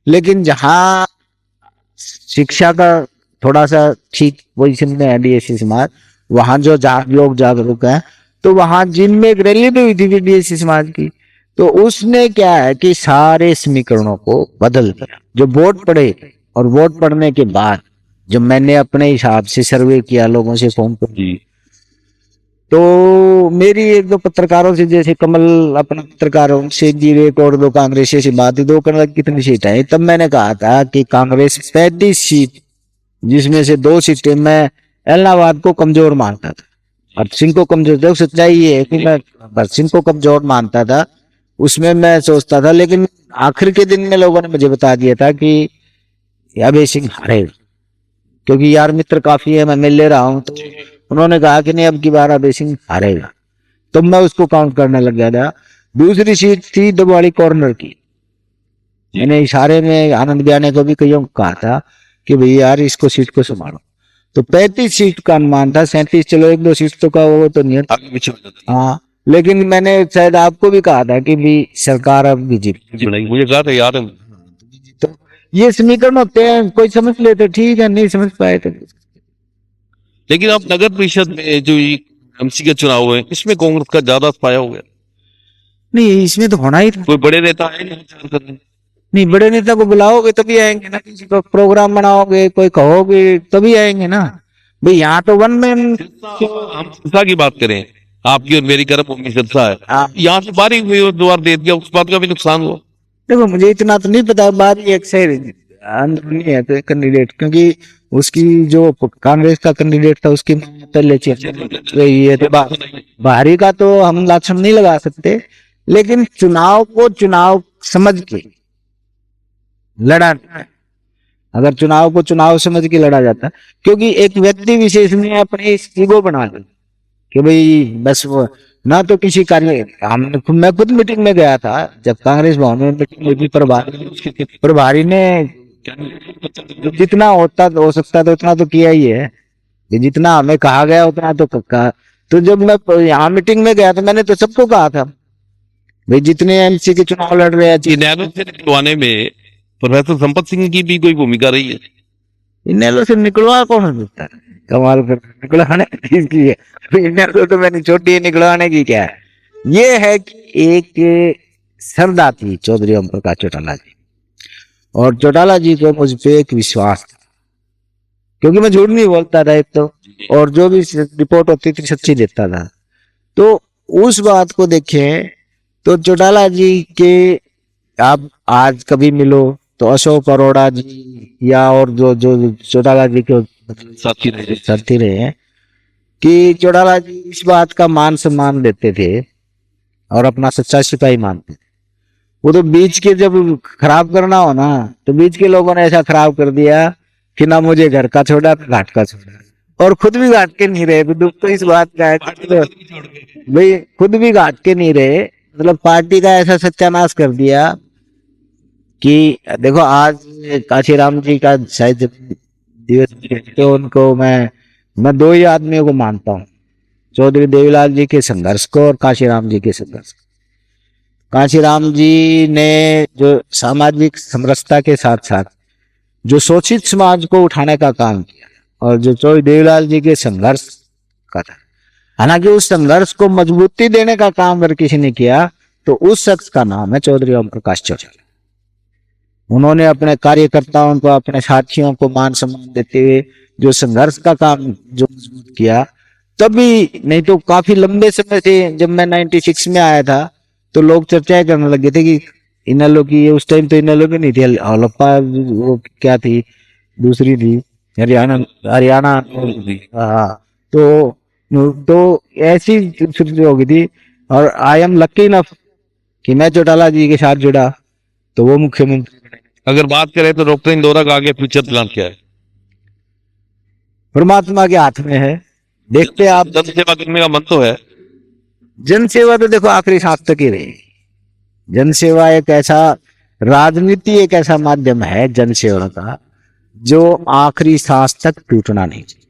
B: लेकिन जहां शिक्षा का थोड़ा सा ठीक पोजिशन में है डीएससी समाज, वहां जो लोग जागरूक हैं, तो वहां जिनमें एक रैली भी हुई थी डीएससी समाज की, तो उसने क्या है कि सारे समीकरणों को बदल दिया। जो वोट पड़े, और वोट पड़ने के बाद जब मैंने अपने हिसाब से सर्वे किया, लोगों से फोन पर, तो मेरी एक दो पत्रकारों से, जैसे कमल अपना पत्रकार, उनसे जी एक और दो कांग्रेस से बात, दो करना कितनी सीट है, तब मैंने कहा था कि कांग्रेस 35 सीट, जिसमें से 2 सीटें मैं इलाहाबाद को कमजोर मानता था, भरत सिंह को कमजोर था। सच्चाई ये है कि मैं भरत सिंह को कमजोर मानता था, उसमें मैं सोचता था। लेकिन आखिर के दिन में लोगों ने मुझे बता दिया था कि अभय सिंह हारेगा, क्योंकि यार मित्र काफी है, मैं मिल ले रहा हूं। तो उन्होंने कहा कि नहीं, अब की बार अभय सिंह हारेगा। तो मैं उसको काउंट करने लग गया था। दूसरी सीट थी डबवाड़ी कॉर्नर की। मैंने इशारे में आनंद बयाने को भी कईयों को कहा था कि भैया यार इसको सीट को संभालो। तो 35 सीट का अनुमान था, 37, चलो 1-2 सीट तो का वो तो नहीं है। हाँ, लेकिन मैंने शायद आपको भी कहा था कि भी सरकार अब बीजेपी,
A: मुझे कहा था याद है।
B: तो ये समीकरण होते हैं, कोई समझ लेते ठीक है, नहीं समझ पाए तो।
A: लेकिन अब नगर परिषद में जो एमसी के चुनाव हुए, इसमें कांग्रेस का ज्यादा फायदा हो गया।
B: नहीं, इसमें तो होना ही था।
A: कोई बड़े नेता है नहीं प्रचार करने?
B: नहीं, बड़े नेता को बुलाओगे तभी आएंगे ना, किसी को प्रोग्राम बनाओगे, कोई कहोगे तभी आएंगे ना। भाई यहाँ तो वन मैन।
A: हम सिरसा की बात करें, आपकी और मेरी कर्म भूमि सिरसा है,
B: हाँ।
A: यहाँ से बारी हुई और द्वार दे दिया, उस बात का भी नुकसान हुआ।
B: देखो, मुझे इतना तो नहीं पता, बात ये अक्सर अंदरूनी है तो कैंडिडेट, क्योंकि उसकी जो कांग्रेस का कैंडिडेट था उसकी पहले रही है, तो बाहरी का तो हम लाछन नहीं लगा सकते। लेकिन चुनाव को चुनाव समझ के लड़ा, अगर चुनाव को चुनाव समझ के लड़ा जाता, क्योंकि एक व्यक्ति विशेष ने अपने ईगो बना ली कि भाई बस वो ना, तो किसी कार्य, हमने मैं खुद मीटिंग में गया था जब कांग्रेस भवन में मीटिंग हुई थी, प्रभारी ने जितना होता हो सकता था उतना तो किया ही है, जितना हमें कहा गया उतना तो कहा। तो जब मैं यहाँ मीटिंग में गया तो मैंने तो सबको कहा था भाई जितने एमसी के चुनाव लड़ रहे हैं,
A: इनेलो से निकलवाने में प्रोफेसर संपत सिंह की भी कोई भूमिका रही है?
B: इनेलो से निकलवा कौन सकता है? कमाल कर, निकलवाने किसकी है? इनेलो तो मैंने छोटी है, निकलवाने की क्या है? ये है कि एक श्रद्धा थी चौधरी ओम प्रकाश चौटाला जी, और चौटाला जी को मुझ पे एक विश्वास था, क्योंकि मैं झूठ नहीं बोलता था एक तो, और जो भी रिपोर्ट होती थी सच्ची देता था। तो उस बात को देखें तो चौटाला जी के, आप आज कभी मिलो तो अशोक अरोड़ा जी या और जो जो चौटाला जी के साथी रहे हैं, कि चौटाला जी इस बात का मान सम्मान देते थे और अपना सच्चा सिपाही मानते थे। वो तो बीच के जब खराब करना हो ना, तो बीच के लोगों ने ऐसा खराब कर दिया कि ना मुझे घर का छोड़ा ना घाट का छोड़ा, और खुद भी घाट के नहीं रहे। दुख तो इस बात का है भाई, खुद भी घाट के नहीं रहे, मतलब पार्टी का ऐसा सत्यानाश कर दिया कि देखो आज काशीराम जी का शायद दिवस, तो उनको मैं 2 ही आदमियों को मानता हूँ, चौधरी देवीलाल जी के संघर्ष को और काशीराम जी के संघर्ष को। काशीराम जी ने जो सामाजिक समरसता के साथ साथ जो शोषित समाज को उठाने का काम किया, और जो चौधरी देवीलाल जी के संघर्ष का था, हालांकि उस संघर्ष को मजबूती देने का काम अगर किसी ने किया तो उस शख्स का नाम है चौधरी ओम प्रकाश चौटाला। उन्होंने अपने कार्यकर्ताओं को, अपने साथियों को मान सम्मान देते हुए जो संघर्ष का काम जो मजबूत किया, तभी नहीं तो काफी लंबे समय से, जब मैं 96 में आया था तो लोग चर्चाएं करने लगे थे कि इनेलो की, उस टाइम तो इनेलो की नहीं थी, हलप्पा वो क्या थी, दूसरी थी, हरियाणा। हाँ, तो ऐसी स्थिति हो गई थी। और आई एम लकी इनफ कि मैं चौटाला जी के साथ जुड़ा, तो वो मुख्यमंत्री बने।
A: अगर बात करें तो डॉक्टर इंदौरा का आगे फ्यूचर प्लान क्या है?
B: परमात्मा के हाथ में है, देखते हैं आप।
A: जन सेवा करने का मन तो है।
B: जन सेवा तो देखो आखिरी सांस तक ही रहेगी। जन सेवा एक ऐसा, राजनीति एक ऐसा माध्यम है जन सेवा का जो आखिरी सांस तक टूटना नहीं चाहिए।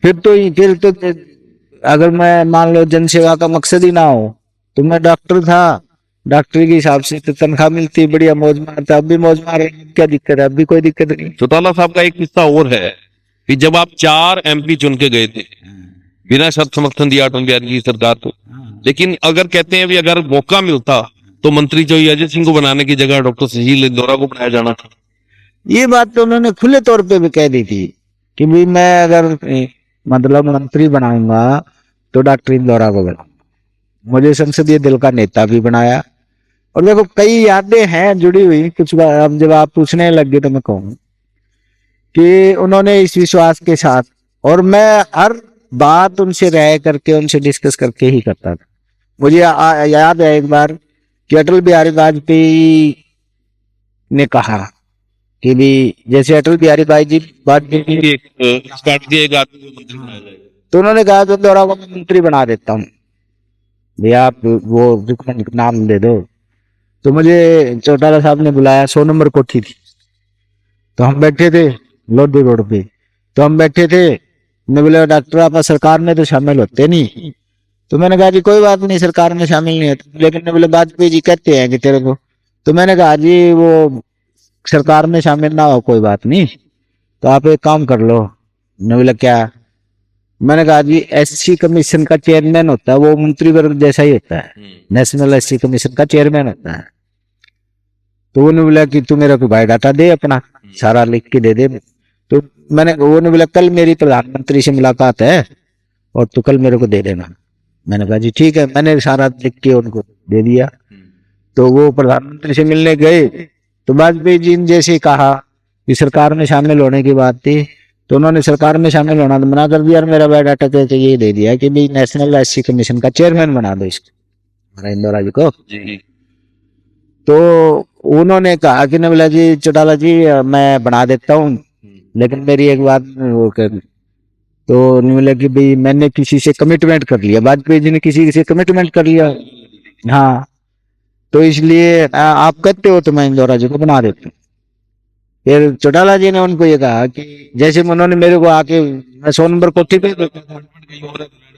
B: फिर तो अगर मैं मान लो जन सेवा का मकसद ही ना हो तो मैं डॉक्टर था, डॉक्टरी के हिसाब से तो तनख्वाह मिलती, बढ़िया मौज मारता, अब भी मौज मार रहे हैं, क्या दिक्कत है? अब भी कोई दिक्कत नहीं।
A: चौटाला साहब का एक किस्सा और है कि जब आप 4 MP चुन के गए थे, बिना शर्त समर्थन दिया अटल बिहारी की सरकार को, लेकिन अगर कहते हैं भी अगर मौका मिलता तो मंत्री जो अजय सिंह को बनाने की जगह डॉक्टर सुशील इंदौरा को बनाया जाना था।
B: ये बात तो उन्होंने खुले तौर पे भी कह दी थी कि भाई मैं अगर मतलब मंत्री बनाऊंगा तो डॉक्टर इंदौरा को बनाऊंगा। मुझे संसदीय दल का नेता भी बनाया। और देखो कई यादें हैं जुड़ी हुई, कुछ अब जब आप पूछने लग गए तो मैं कहूँ कि उन्होंने इस विश्वास के साथ, और मैं हर बात उनसे रह करके उनसे डिस्कस करके ही करता था। मुझे याद है एक बार कि अटल बिहारी वाजपेयी ने कहा कि भी जैसे अटल बिहारी वाजपेयी
A: एक पार्टी के एक आदमी को मंत्री बनाया जाएगा,
B: तो उन्होंने कहा तो इंदौरा को मैं मंत्री बना देता हूँ, भैया आप वो रिकमेंड नाम दे दो। तो मुझे चौटाला साहब ने बुलाया, 100 नंबर कोठी थी, तो हम बैठे थे लोधी रोड पे। तो हम बैठे थे, मैं बोले डॉक्टर आप सरकार में तो शामिल होते नहीं। तो मैंने कहा जी कोई बात नहीं, सरकार में शामिल नहीं होते, लेकिन बोले वाजपेयी जी कहते हैं कि तेरे को। तो मैंने कहा जी वो सरकार में शामिल ना हो कोई बात नहीं, तो आप एक काम कर लो। ने बोला क्या? मैंने कहा जी SC कमीशन का चेयरमैन होता है, वो मंत्री वर्ग जैसा ही होता है, नेशनल SC कमीशन का चेयरमैन होता है। तो उन्होंने बोला कि तू मेरा को बायोडाटा दे, अपना सारा लिख के दे दे। तो वो ने बोला कल मेरी प्रधानमंत्री से मुलाकात है और तू कल मेरे को दे देना। मैंने कहा जी ठीक है, मैंने सारा लिख के उनको दे दिया। तो वो प्रधानमंत्री से मिलने गए तो वाजपेयी जी ने जैसे कहा कि सरकार में शामिल होने की बात थी, तो उन्होंने सरकार में शामिल होना तो मना कर दिया और मेरा बायोडाटा तो ये दे दिया कि भाई नेशनल SC कमीशन का चेयरमैन बना दो इसको, हमारा इंदौरा जी को। तो उन्होंने कहा कि बोला जी चौटाला जी मैं बना देता हूँ, लेकिन मेरी एक बात वो कर। तो बोला कि भाई मैंने किसी से कमिटमेंट कर लिया, वाजपेयी जी ने किसी से कमिटमेंट कर लिया, हाँ, तो इसलिए आप कहते हो तो मैं इंदौरा जी को बना देता हूँ। फिर चौटाला जी ने उनको ये कहा कि जैसे उन्होंने मेरे को आके, मैं 100 नंबर कोठी पे,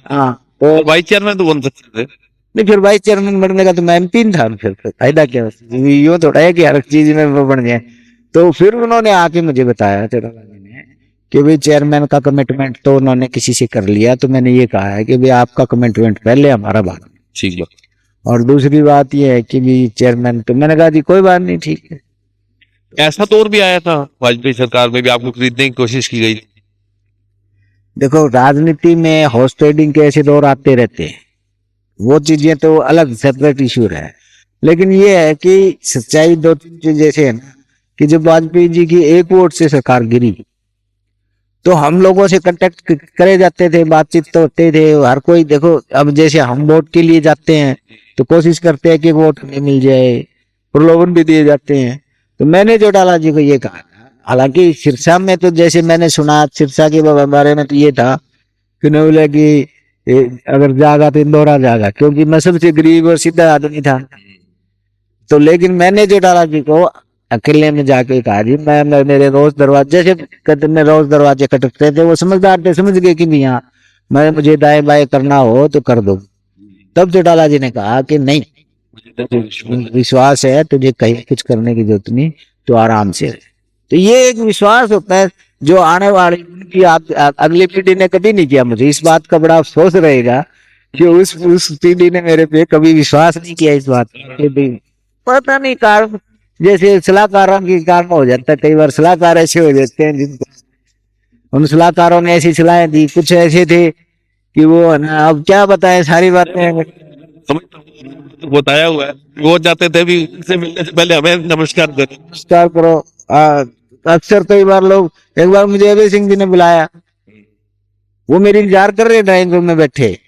B: हाँ, तो
A: वाइस चेयरमैन तो बन सकते थे।
B: नहीं, फिर वाइस चेयरमैन बनने का तो मैं MP था, फिर फायदा क्या? यूं थोड़ा है कि हर चीज में वो बन जाए। तो फिर उन्होंने आके मुझे बताया चौटाला जी ने कि भाई चेयरमैन का कमिटमेंट तो उन्होंने किसी से कर लिया, तो मैंने ये कहा है कि भाई आपका कमिटमेंट पहले, हमारा बाद में।
A: ठीक बात।
B: और दूसरी बात ये है कि भी चेयरमैन, तो मैंने कहा जी कोई बात नहीं, ठीक है।
A: ऐसा दौर भी आया था वाजपेयी सरकार में भी आपको खरीदने की कोशिश की गई थी।
B: देखो राजनीति में हॉर्स ट्रेडिंग के ऐसे दौर आते रहते हैं, वो चीजें तो अलग सेपरेट इश्यू है। लेकिन ये है कि सच्चाई 2-3 चीज जैसे है ना कि जब वाजपेयी जी की एक वोट से सरकार गिरी तो हम लोगों से कांटेक्ट करे जाते थे, बातचीत तो होते थे हर कोई। देखो अब जैसे हम वोट के लिए जाते हैं तो कोशिश करते हैं कि वोट हमें मिल जाए, प्रलोभन भी दिए जाते हैं। तो मैंने चौटाला जी को ये कहा था, हालांकि सिरसा में तो जैसे मैंने सुना सिरसा के बारे में तो ये था कि उन्होंने बोला कि अगर जागा तो इंदौरा जागा, क्योंकि मैं सबसे गरीब और सीधा आदमी था। तो लेकिन मैंने चौटाला जी को अकेले में जाके कहा जी मैं मेरे रोज दरवाजे से कहते में रोज दरवाजे खटकते थे, वो समझदार थे, समझ गए कि भी हाँ मैं मुझे दाएं बाएं करना हो तो कर दो। तब चौटाला जी ने कहा कि नहीं, विश्वास है तुझे कहीं कुछ करने की जरूरत नहीं, तो आराम से रहे। तो ये एक विश्वास होता है जो आने वाली उनकी अगली पीढ़ी ने कभी नहीं किया। मुझे इस बात का बड़ा अफसोस रहेगा कि उस पीढ़ी ने मेरे पे कभी विश्वास नहीं किया इस बात पे। पता नहीं कारण, जैसे सलाहकारों के कारण हो जाता है, कई बार सलाहकार ऐसे हो जाते हैं जिनको उन सलाहकारों ने ऐसी सलाहें दी, कुछ ऐसे थे कि वो ना, अब क्या बताएं सारी बातें
A: तो बताया हुआ है वो जाते थे भी से मिलने से पहले हमें नमस्कार करो,
B: नमस्कार करो। अक्सर कई बार लोग, एक बार मुझे अभय सिंह जी ने बुलाया, वो मेरी इंतजार कर रहे ड्राइंग रूम में बैठे,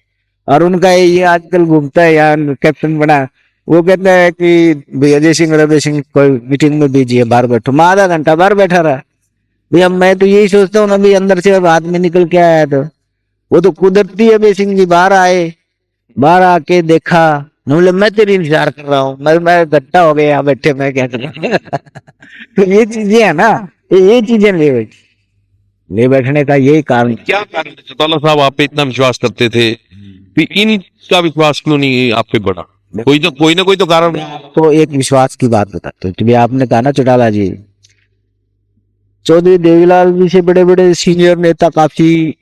B: और उनका ये आजकल घूमता है यार कैप्टन बना, वो कहता है कि भाई अजय सिंह रवि सिंह कोई मीटिंग में बिजी है, बाहर बैठो। मैं आधा घंटा बाहर बैठा रहा। भैया मैं तो यही सोचता हूँ ना, भाई अंदर से अब हाथ में निकल के आया तो वो तो कुदरती अजय सिंह जी बाहर आए, बाहर आके देखा, बोले मैं तेरी इंतजार कर रहा हूँ। मैं घट्टा हो गया यहाँ बैठे, मैं क्या करूँ। तो ये चीजें है ना, ये चीजें ले बैठने का यही कारण।
A: क्या कारण है चौटाला साहब आप पे इतना विश्वास करते थे, कि इनका विश्वास क्यों नहीं आप पे बढ़ा? कोई ना कोई तो कारण है।
B: तो एक विश्वास की बात बताते हो, आपने कहा ना चौटाला जी, चौधरी देवीलाल जी से बड़े बड़े सीनियर नेता काफी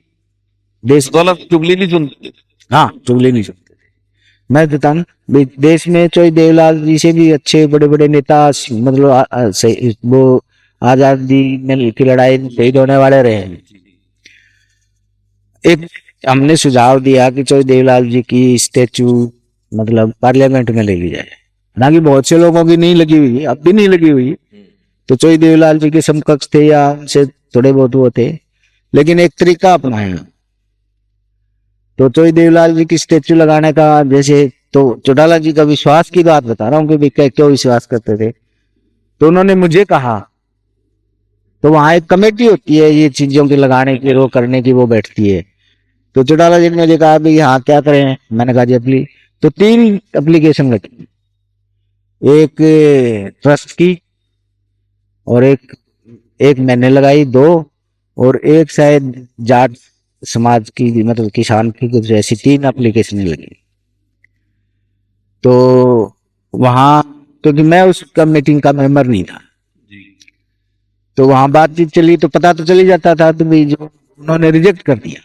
B: देश,
A: चौटाला चुगली नहीं सुनते थे।
B: हाँ चुगली नहीं सुनते थे। मैं बताऊं भाई, देश में चौधरी देवीलाल जी से भी अच्छे बड़े बड़े नेता मतलब वो आजादी में की लड़ाई में शहीद होने वाले रहे हैं। एक हमने सुझाव दिया कि चौधरी देवीलाल जी की स्टेचू मतलब पार्लियामेंट में ले ली जाए। हालांकि बहुत से लोगों की नहीं लगी हुई, अब भी नहीं लगी हुई, तो चौधरी देवीलाल जी के समकक्ष थे या उनसे थोड़े बहुत वो थे, लेकिन एक तरीका अपनाया। तो चौधरी देवीलाल जी की स्टेचू लगाने का, जैसे तो चौटाला जी का विश्वास की बात बता रहा हूँ कि भाई क्यों विश्वास करते थे। तो उन्होंने मुझे कहा, तो वहां एक कमेटी होती है ये चीजों की लगाने की, वो करने की, वो बैठती है। तो चौटाला जी ने मुझे कहा भाई हाँ क्या करें। मैंने कहा जी तो 3 एप्लीकेशन रखी, एक ट्रस्ट की, और एक मैंने लगाई 2, और एक शायद जाट समाज की मतलब किसान की, कुछ ऐसी 3 एप्लीकेशन लगी। तो वहां, क्योंकि मैं उस मीटिंग का मेंबर नहीं था, तो वहां बातचीत चली तो पता तो चली जाता था। तो भाई जो उन्होंने रिजेक्ट कर दिया,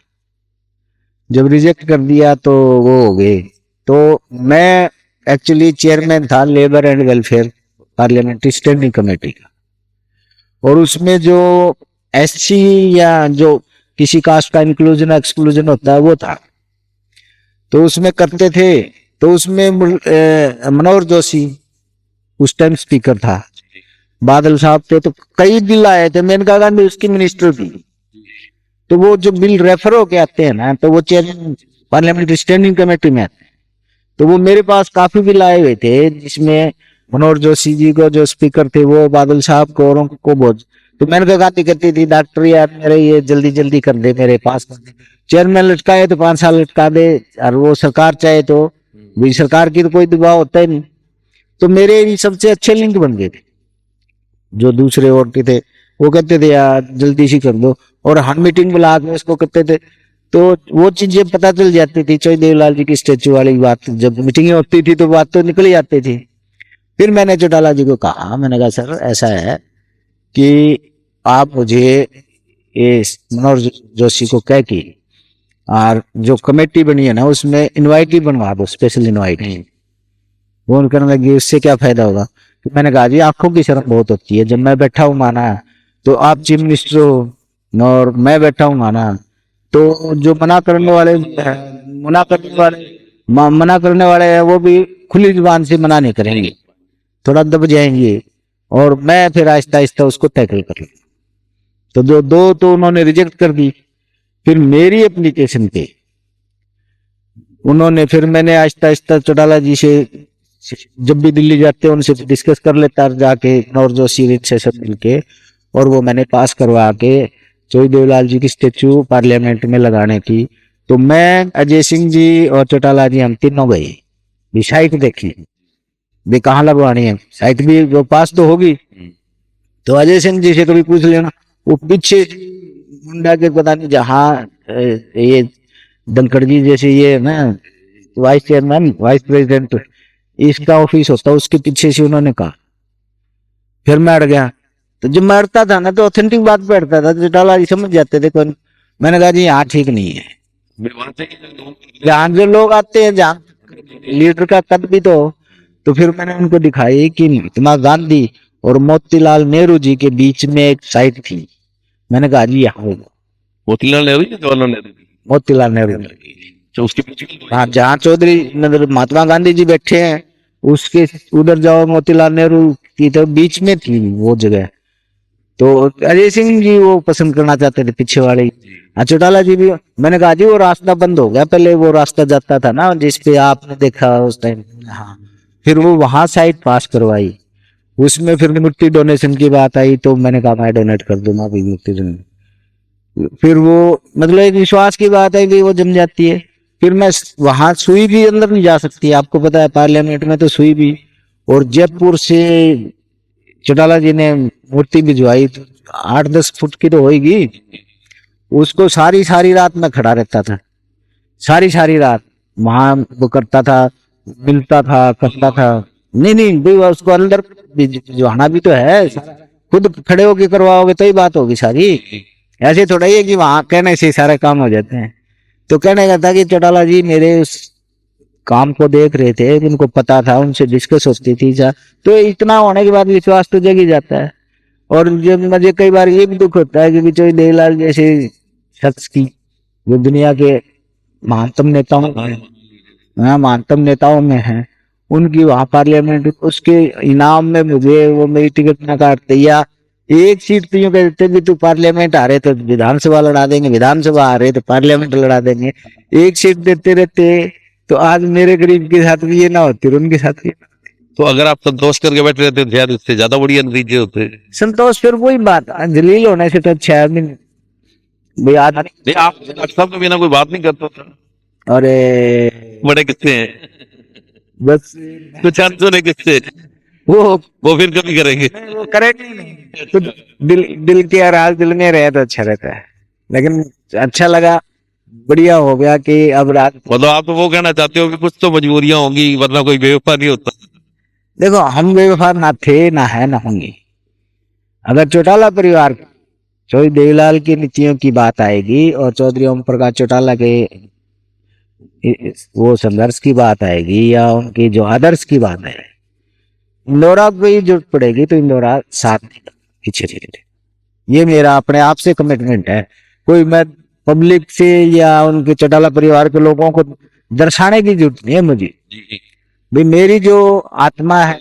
B: जब रिजेक्ट कर दिया तो वो हो गए। तो मैं एक्चुअली चेयरमैन था labour and welfare parliamentary standing committee का, और उसमें जो एससी या जो किसी कास्ट का इंक्लूजन एक्सक्लूजन होता है वो था, तो उसमें करते थे। तो उसमें मनोहर जोशी उस टाइम स्पीकर था, बादल साहब थे, तो कई बिल आए थे, मेनका गांधी उसकी मिनिस्टर थी। तो वो जो बिल रेफर होके आते हैं ना, तो वो चेयरमैन पार्लियामेंट्री स्टैंडिंग कमेटी में आते हैं। तो वो मेरे पास काफी बिल आए हुए थे, जिसमें मनोहर जोशी जी को जो स्पीकर थे वो, बादल साहब को, औरों को बहुत। तो मैंने कहा कहती थी डॉक्टर यार मेरे ये जल्दी जल्दी कर दे, मेरे पास कर दे। चेयरमैन लटकाए तो 5 साल लटका दे, और वो सरकार चाहे तो भी, सरकार की तो कोई दबाव होता ही नहीं। तो मेरे सबसे अच्छे लिंक बन गए थे। जो दूसरे और के थे वो कहते थे यार जल्दी सी कर दो, और हर मीटिंग बुला के उसको करते थे। तो वो चीजें पता चल जाती थी। चौधरी देवीलाल जी की स्टेचू वाली बात जब मीटिंगें होती थी तो बात तो निकल जाती थी। फिर मैंने चौटाला जी को कहा, मैंने कहा सर ऐसा है कि आप मुझे ये मनोहर जोशी को कह के, और जो कमेटी बनी है ना उसमें इनवाइट ही बनवा दो, स्पेशल इनवाइट। वो करने लगी उससे क्या फायदा होगा। तो मैंने कहा जी आंखों की शर्म बहुत होती है, जब मैं बैठा हूँ माना, तो आप चीफ मिनिस्टर हो और मैं बैठा हूँ माना, तो जो मना करने वाले मना करने वाले हैं वो भी खुली जुबान से मना नहीं करेंगे, थोड़ा दब जाएंगे, और मैं फिर आहिस्ता आहिस्ता उसको टैकल कर लूंगा। तो जो 2 तो उन्होंने रिजेक्ट कर दी। फिर मेरी एप्लीकेशन पे उन्होंने, फिर मैंने आहिस्ता आहिस्ता चौटाला जी से जब भी दिल्ली जाते हैं उनसे डिस्कस कर लेता जाके, नौर जोशी से सब मिलके, और वो मैंने पास करवा के चौधरी देवीलाल जी की स्टेचू पार्लियामेंट में लगाने की। तो मैं, अजय सिंह जी और चौटाला जी हम तीनों गए, भी साइट देखी, भी कहाँ लगवानी है साइट, भी वो पास तो होगी। तो अजय सिंह जी से कभी पूछ लेना, वो पीछे मुंडा के पता नहीं जहाँ ये धनखड़ जी जैसे ये ना वाइस चेयरमैन वाइस प्रेसिडेंट इसका ऑफिस होता है, उसके पीछे से उन्होंने कहा। फिर मैं अड़ गया। तो जब मैं अड़ता था ना तो ऑथेंटिक बात पे अड़ता था, तो चौटाला जी समझ जाते थे कौन। मैंने कहा जी यहाँ ठीक नहीं है, जहाँ जो लोग आते हैं जहाँ लीडर का कद भी तो फिर मैंने उनको दिखाई कि महात्मा गांधी और मोतीलाल नेहरू जी के बीच में एक साइट थी। मैंने कहा जी यहाँ होगा
A: मोतीलाल नेहरू या जवाहरलाल नेहरू?
B: मोतीलाल नेहरू।
A: तो उसके पीछे
B: हाँ जहाँ चौधरी मतलब महात्मा गांधी जी बैठे हैं उसके उधर जाओ, मोतीलाल नेहरू की तो बीच में थी वो जगह। तो अजय सिंह जी वो पसंद करना चाहते थे पीछे वाले। हाँ चौटाला जी भी। मैंने कहा जी वो रास्ता बंद हो गया, पहले वो रास्ता जाता था ना जिसपे आपने देखा उस टाइम। हाँ फिर वो वहां साइड पास करवाई, उसमें फिर मूर्ति डोनेशन की बात आई तो मैंने कहा मैं डोनेट कर दूंगा भाई मूर्ति डोनेट। फिर वो मतलब एक विश्वास की बात है कि वो जम जाती है। फिर मैं वहां सुई भी अंदर नहीं जा सकती, आपको पता है पार्लियामेंट में तो सुई भी। और जयपुर से चौटाला जी ने मूर्ति भिजवाई तो 8-10 फुट की तो होगी, उसको सारी सारी रात में खड़ा रहता था, सारी सारी रात वहां वो करता था, मिलता था, करता था। नहीं नहीं भाई उसको अंदर भिजवाना भी तो है, खुद खड़े होके करवाओगे तो ही बात होगी सारी। ऐसे थोड़ा ही है कि वहां कहने से सारे काम हो जाते हैं। तो कहने का था कि चौटाला जी मेरे उस काम को देख रहे थे, उनको पता था, उनसे डिस्कस होती थी तो इतना होने के बाद विश्वास तो जग ही जाता है। और जब मुझे कई बार ये भी दुख होता है कि बिचौली देवीलाल जैसे शख्स की जो दुनिया के महानतम नेताओं महानतम नेताओं में है, उनकी वहां पार्लियामेंट, उसके इनाम में मुझे वो मेरी टिकट ना काटते या एक सीट तो यूं कह देते कि तू पार्लियामेंट आ रहे तो विधानसभा लड़ा देंगे, विधानसभा आ रहे तो पार्लियामेंट लड़ा देंगे, एक सीट देते रहते तो आज मेरे गरीब के साथ भी ये ना होती और उनके साथ भी।
A: तो अगर आप संतोष करके बैठे रहते तो शायद इससे ज्यादा बढ़िया नतीजे होते।
B: संतोष फिर वही बात, जलील होने से तो अच्छा है आदमी भाई आदमी।
A: नहीं, आप डॉक्टर साहब के बिना कोई बात नहीं करता था।
B: अरे
A: बड़े किस्से हैं,
B: बस
A: कुछ अनसुने किस्से, वो फिर कभी करेंगे।
B: वो करेंगे ही नहीं तो दिल के आराज दिल में रहे तो अच्छा रहता है। लेकिन अच्छा लगा, बढ़िया हो गया कि अब रात।
A: मतलब आप तो वो कहना चाहते हो कि कुछ तो मजबूरियां होंगी वरना कोई बेवफा नहीं होता।
B: देखो हम बेवफा ना थे, ना है, ना होंगे। अगर चौटाला परिवार चौधरी देवीलाल की नीतियों की बात आएगी और चौधरी ओम प्रकाश चौटाला के वो संघर्ष की बात आएगी या उनकी जो आदर्श की बात है, इंदौरा को ही जरूरत पड़ेगी तो इंदौरा साथ देगा, पीछे नहीं रहेगा। ये मेरा अपने आप से कमिटमेंट है। कोई मैं पब्लिक से या उनके चौटाला परिवार के लोगों को दर्शाने की जरूरत नहीं है मुझे। भाई मेरी जो आत्मा है,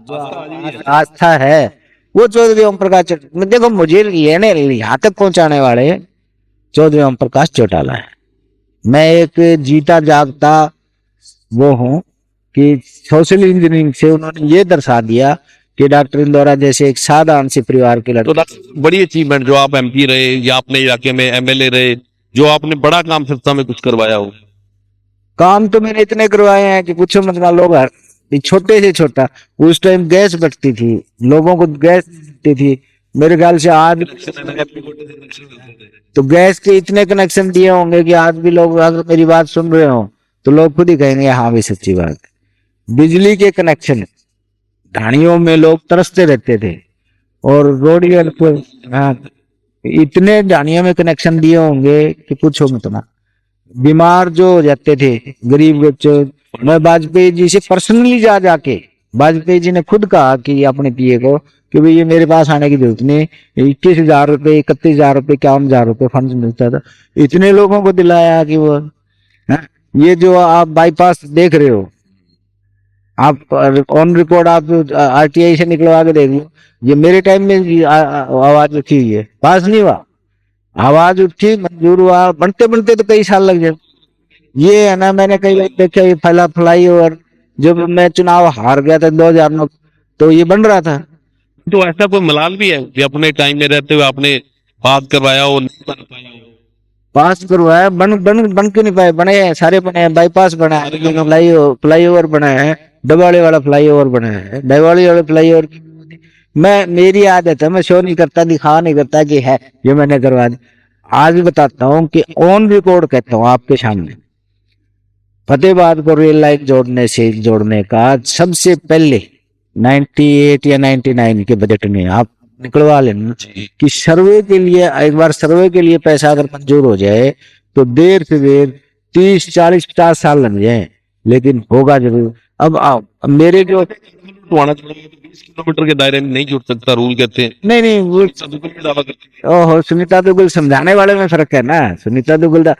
B: जो आस्था है, वो चौधरी ओम प्रकाश देखो मुझे यहाँ तक पहुंचाने वाले चौधरी ओम प्रकाश चौटाला है। मैं एक जीता जागता वो हूँ कि सोशल इंजीनियरिंग से उन्होंने ये दर्शा दिया कि डॉक्टर इंदौरा जैसे एक साधारण से परिवार के लड़के।
A: तो बड़ी अचीवमेंट जो आप एमपी रहे या अपने इलाके में एमएलए रहे, जो आपने बड़ा काम सिरसा में कुछ करवाया हो।
B: काम तो मैंने इतने करवाए हैं कि पूछो मत। लोग छोटे से छोटा, उस टाइम गैस बचती थी, लोगों को गैस मिलती थी, मेरे ख्याल से आज तो गैस के इतने कनेक्शन दिए होंगे कि आज भी लोग अगर मेरी बात सुन रहे हो तो लोग खुद ही कहेंगे हाँ भी सच्ची बात है। बिजली के कनेक्शन ढाणियों में लोग तरसते रहते थे और रोडियल पर हाँ इतने ढाणियों में कनेक्शन दिए होंगे कि पूछो मत ना। बीमार जो हो जाते थे गरीब बच्चे, मैं वाजपेयी जी से पर्सनली जाके वाजपेयी जी ने खुद कहा कि अपने पीए को कि भाई ये मेरे पास आने की जरूरत नहीं, 21,000 रुपए 31,000 रुपए 51,000 रुपए फंड मिलता था, इतने लोगों को दिलाया कि वो ये जो आप बाईपास देख रहे हो, आप ऑन रिकॉर्ड आप आरटीआई से निकलवा के देख लो, ये मेरे टाइम में आवाज उठी हुई है, पास नहीं हुआ, आवाज उठी मंजूर हुआ, बनते बनते तो कई साल लग जाए। ये है ना, मैंने कई बार देखा ये फ्लाई ओवर, जब मैं चुनाव हार गया था 2009 तो ये बन रहा था।
A: तो ऐसा कोई मलाल भी है कि अपने टाइम में रहते हुए आपने बात करवाया हो, नहीं बन पाया हो?
B: पास करवाया, बन क्यों नहीं पाए, बने हैं सारे, बने हैं, बाईपास बना है, फ्लाई ओवर बना है, डबाड़े वाला फ्लाई ओवर बना है, डबाड़ी वाले फ्लाई ओवर। मैं मेरी आदत है, मैं शो नहीं करता, दिखा नहीं करता कि है ये मैंने करवा दी। आज भी बताता हूँ कि ऑन रिकॉर्ड कहता हूँ आपके सामने, फतेहाबाद को रेल लाइन जोड़ने का सबसे पहले 98 या 99 के बजट में आप निकलवा लेना कि सर्वे के लिए, एक बार सर्वे के लिए पैसा अगर मंजूर हो जाए तो देर से देर 30 40 50 साल लग जाए, लेकिन होगा जरूर। अब मेरे जो
A: 20 किलोमीटर के दायरे में नहीं जुड़ सकता, रूल कहते हैं।
B: नहीं वो ओहो, सुनीता दुग्गल समझाने वाले में फर्क है ना। सुनीता दुग्गल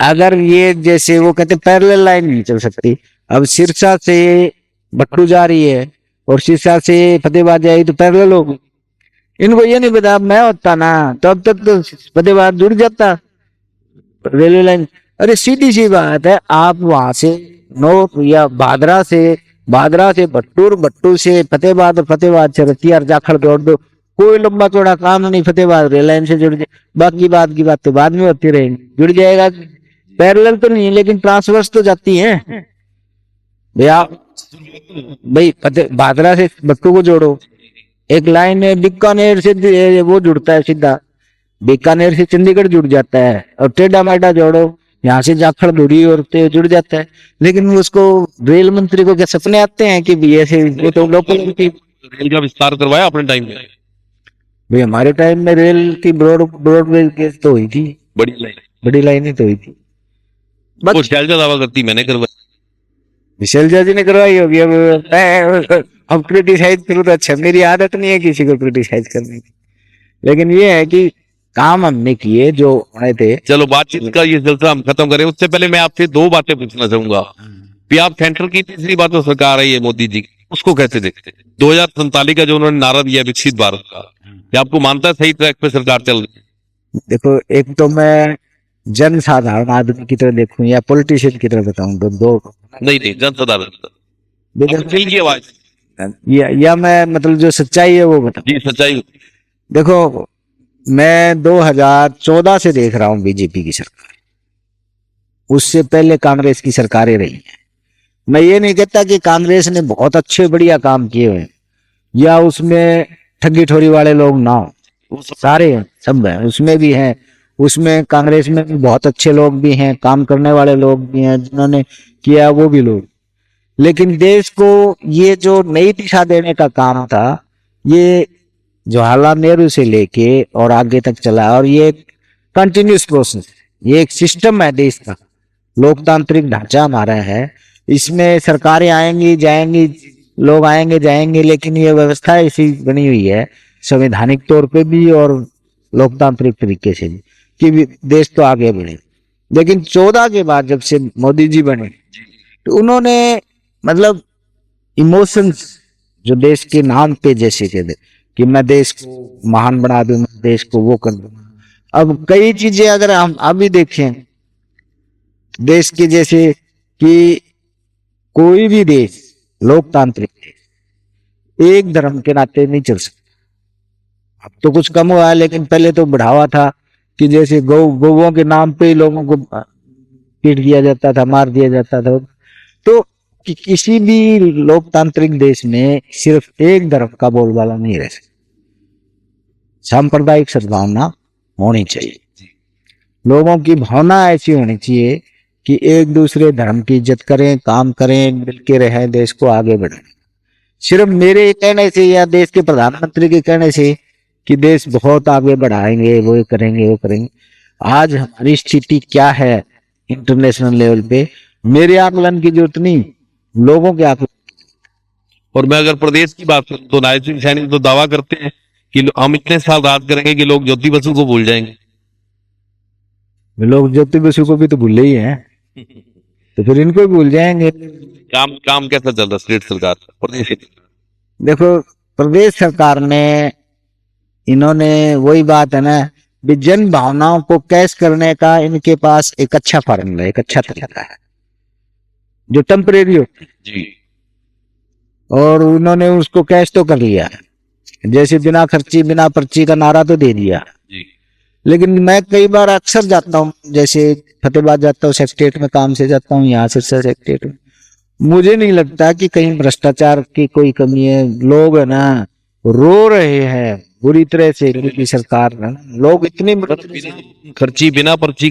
B: अगर ये जैसे वो कहते पैरेलल लाइन नहीं चल सकती, अब सिरसा से भट्टू जा रही है और सिरसा से फतेहाबाद जाएगी तो पैरेलल होगी। इनको ये नहीं पता, मैं होता ना तो अब तक तो फतेहाबाद जुड़ जाता रेलवे लाइन। अरे सीधी सी बात है, आप वहां से नौ या भादरा से भट्टूर, भट्टूर से फतेहाबाद और फतेहाबाद से रतिया जाखड़ जोड़ दो, कोई लंबा चौड़ा काम नहीं। फतेहाबाद रेल लाइन से जुड़ जाए, बाकी बात की बात तो बाद में होती रहेंगी। जुड़ जाएगा, पैरेलल तो नहीं लेकिन ट्रांसवर्स तो जाती है भैया। भाई भादरा से भट्टू को जोड़ो, एक लाइन है बीकानेर से वो जुड़ता है सीधा, बीकानेर से चंडीगढ़ जुड़ जाता है, और टेढ़ा मेढ़ा जोड़ो यहाँ से जाखड़ धुरी और जुड़ जाता है। लेकिन उसको रेल मंत्री को क्या सपने आते हैं कि भी ऐसे, वो तो लोकल
A: रेल का विस्तार करवाया अपने टाइम में?
B: भाई हमारे टाइम में रेल की ब्रॉडगेज तो हुई थी, बड़ी लाइनें तो हुई थी।
A: वो शैलजा दावा करती मैंने करवाई,
B: शैलजा जी ने करवाई होगी। अब क्रिटिसाइज करूँ तो अच्छा, मेरी आदत नहीं है किसी को क्रिटिसाइज करने की, लेकिन ये है कि काम हमने किए जो होने थे।
A: चलो बातचीत का ये सिलसिला हम खत्म करें, उससे पहले मैं आपसे दो बातें पूछना चाहूंगा कि आप सेंटर की तीसरी बात तो सरकार आई है मोदी जी की, उसको कैसे देखते हैं? 2047 का जो उन्होंने नारा दिया विकसित भारत का, क्या आपको मानता है सही ट्रैक पे सरकार चल रही है?
B: देखो, एक तो मैं जन साधारण आदमी की तरह देखूं या पॉलिटिशियन की तरह बताऊं, तो दो
A: नहीं जनसाधारण की आवाज
B: या मैं मतलब जो सच्चाई है वो बताऊं।
A: जी सच्चाई।
B: देखो, मैं 2014 से देख रहा हूं बीजेपी की सरकार, उससे पहले कांग्रेस की सरकारें रही हैं। मैं ये नहीं कहता कि कांग्रेस ने बहुत अच्छे बढ़िया काम किए हुए या उसमें ठगी ठोरी वाले लोग ना हो, सारे हैं, सब हैं, उसमें भी हैं। उसमें कांग्रेस में भी बहुत अच्छे लोग भी हैं, काम करने वाले लोग भी हैं, जिन्होंने किया वो भी लोग। लेकिन देश को ये जो नई दिशा देने का काम था, ये जवाहरलाल नेहरू से लेके और आगे तक चला, और ये कंटिन्यूस प्रोसेस, ये एक सिस्टम है देश का, लोकतांत्रिक ढांचा हमारा है। इसमें सरकारें आएंगी जाएंगी, लोग आएंगे जाएंगे, लेकिन ये व्यवस्था ऐसी बनी हुई है संवैधानिक तौर पे भी और लोकतांत्रिक तरीके से भी, कि देश तो आगे बढ़े। लेकिन 14 के बाद जब से मोदी जी बने, तो उन्होंने मतलब इमोशंस जो देश के नाम पे जैसे कहते कि मैं देश को महान बना दूं, मैं देश को वो कर दूं। अब कई चीजें अगर हम अभी देखें देश के, जैसे कि कोई भी देश लोकतांत्रिक देश एक धर्म के नाते नहीं चल सकता। अब तो कुछ कम हुआ है, लेकिन पहले तो बढ़ावा था कि जैसे गौओं के नाम पे ही लोगों को पीट दिया जाता था, मार दिया जाता था। तो किसी भी लोकतांत्रिक देश में सिर्फ एक धर्म का बोलबाला नहीं रह सकता, सांप्रदायिक सद्भावना होनी चाहिए। लोगों की भावना ऐसी होनी चाहिए कि एक दूसरे धर्म की इज्जत करें, काम करें, मिलके रहें, देश को आगे बढ़ाएं। सिर्फ मेरे कहने से या देश के प्रधानमंत्री के कहने से कि देश बहुत आगे बढ़ाएंगे, वो करेंगे, वो करेंगे, आज हमारी स्थिति क्या है इंटरनेशनल लेवल पे, मेरे आकलन की जरूरत नहीं, लोगों के आकलन।
A: और मैं अगर प्रदेश की बात करूं तो नायब सिंह सैनी तो दावा करते हैं कि हम इतने साल राज करेंगे कि लोग ज्योति बसु को भूल जाएंगे।
B: लोग ज्योति बसु को भी तो भूले ही हैं, तो फिर इनको भी भूल जाएंगे।
A: काम कैसा चल रहा स्टेट सरकार प्रदेश?
B: देखो, प्रदेश सरकार ने, इन्होंने वही बात है ना, जन भावनाओं को कैश करने का इनके पास एक अच्छा फॉर्मूला, एक अच्छा तरीका है जो टेम्परेरी होता है
A: जी,
B: और उन्होंने उसको कैश तो कर लिया है। जैसे बिना खर्ची बिना पर्ची का नारा तो दे दिया
A: जी।
B: लेकिन मैं कई बार अक्सर जाता हूँ, जैसे फतेहाबाद जाता हूँ, सेक्रेटेरिएट में काम से जाता हूँ, यहाँ से सेक्रेटेरिएट में, मुझे नहीं लगता कि कहीं भ्रष्टाचार की कोई कमी है। लोग है ना रो रहे हैं बुरी तरह से, की सरकार, लोग इतनी
A: खर्ची बिना पर्ची का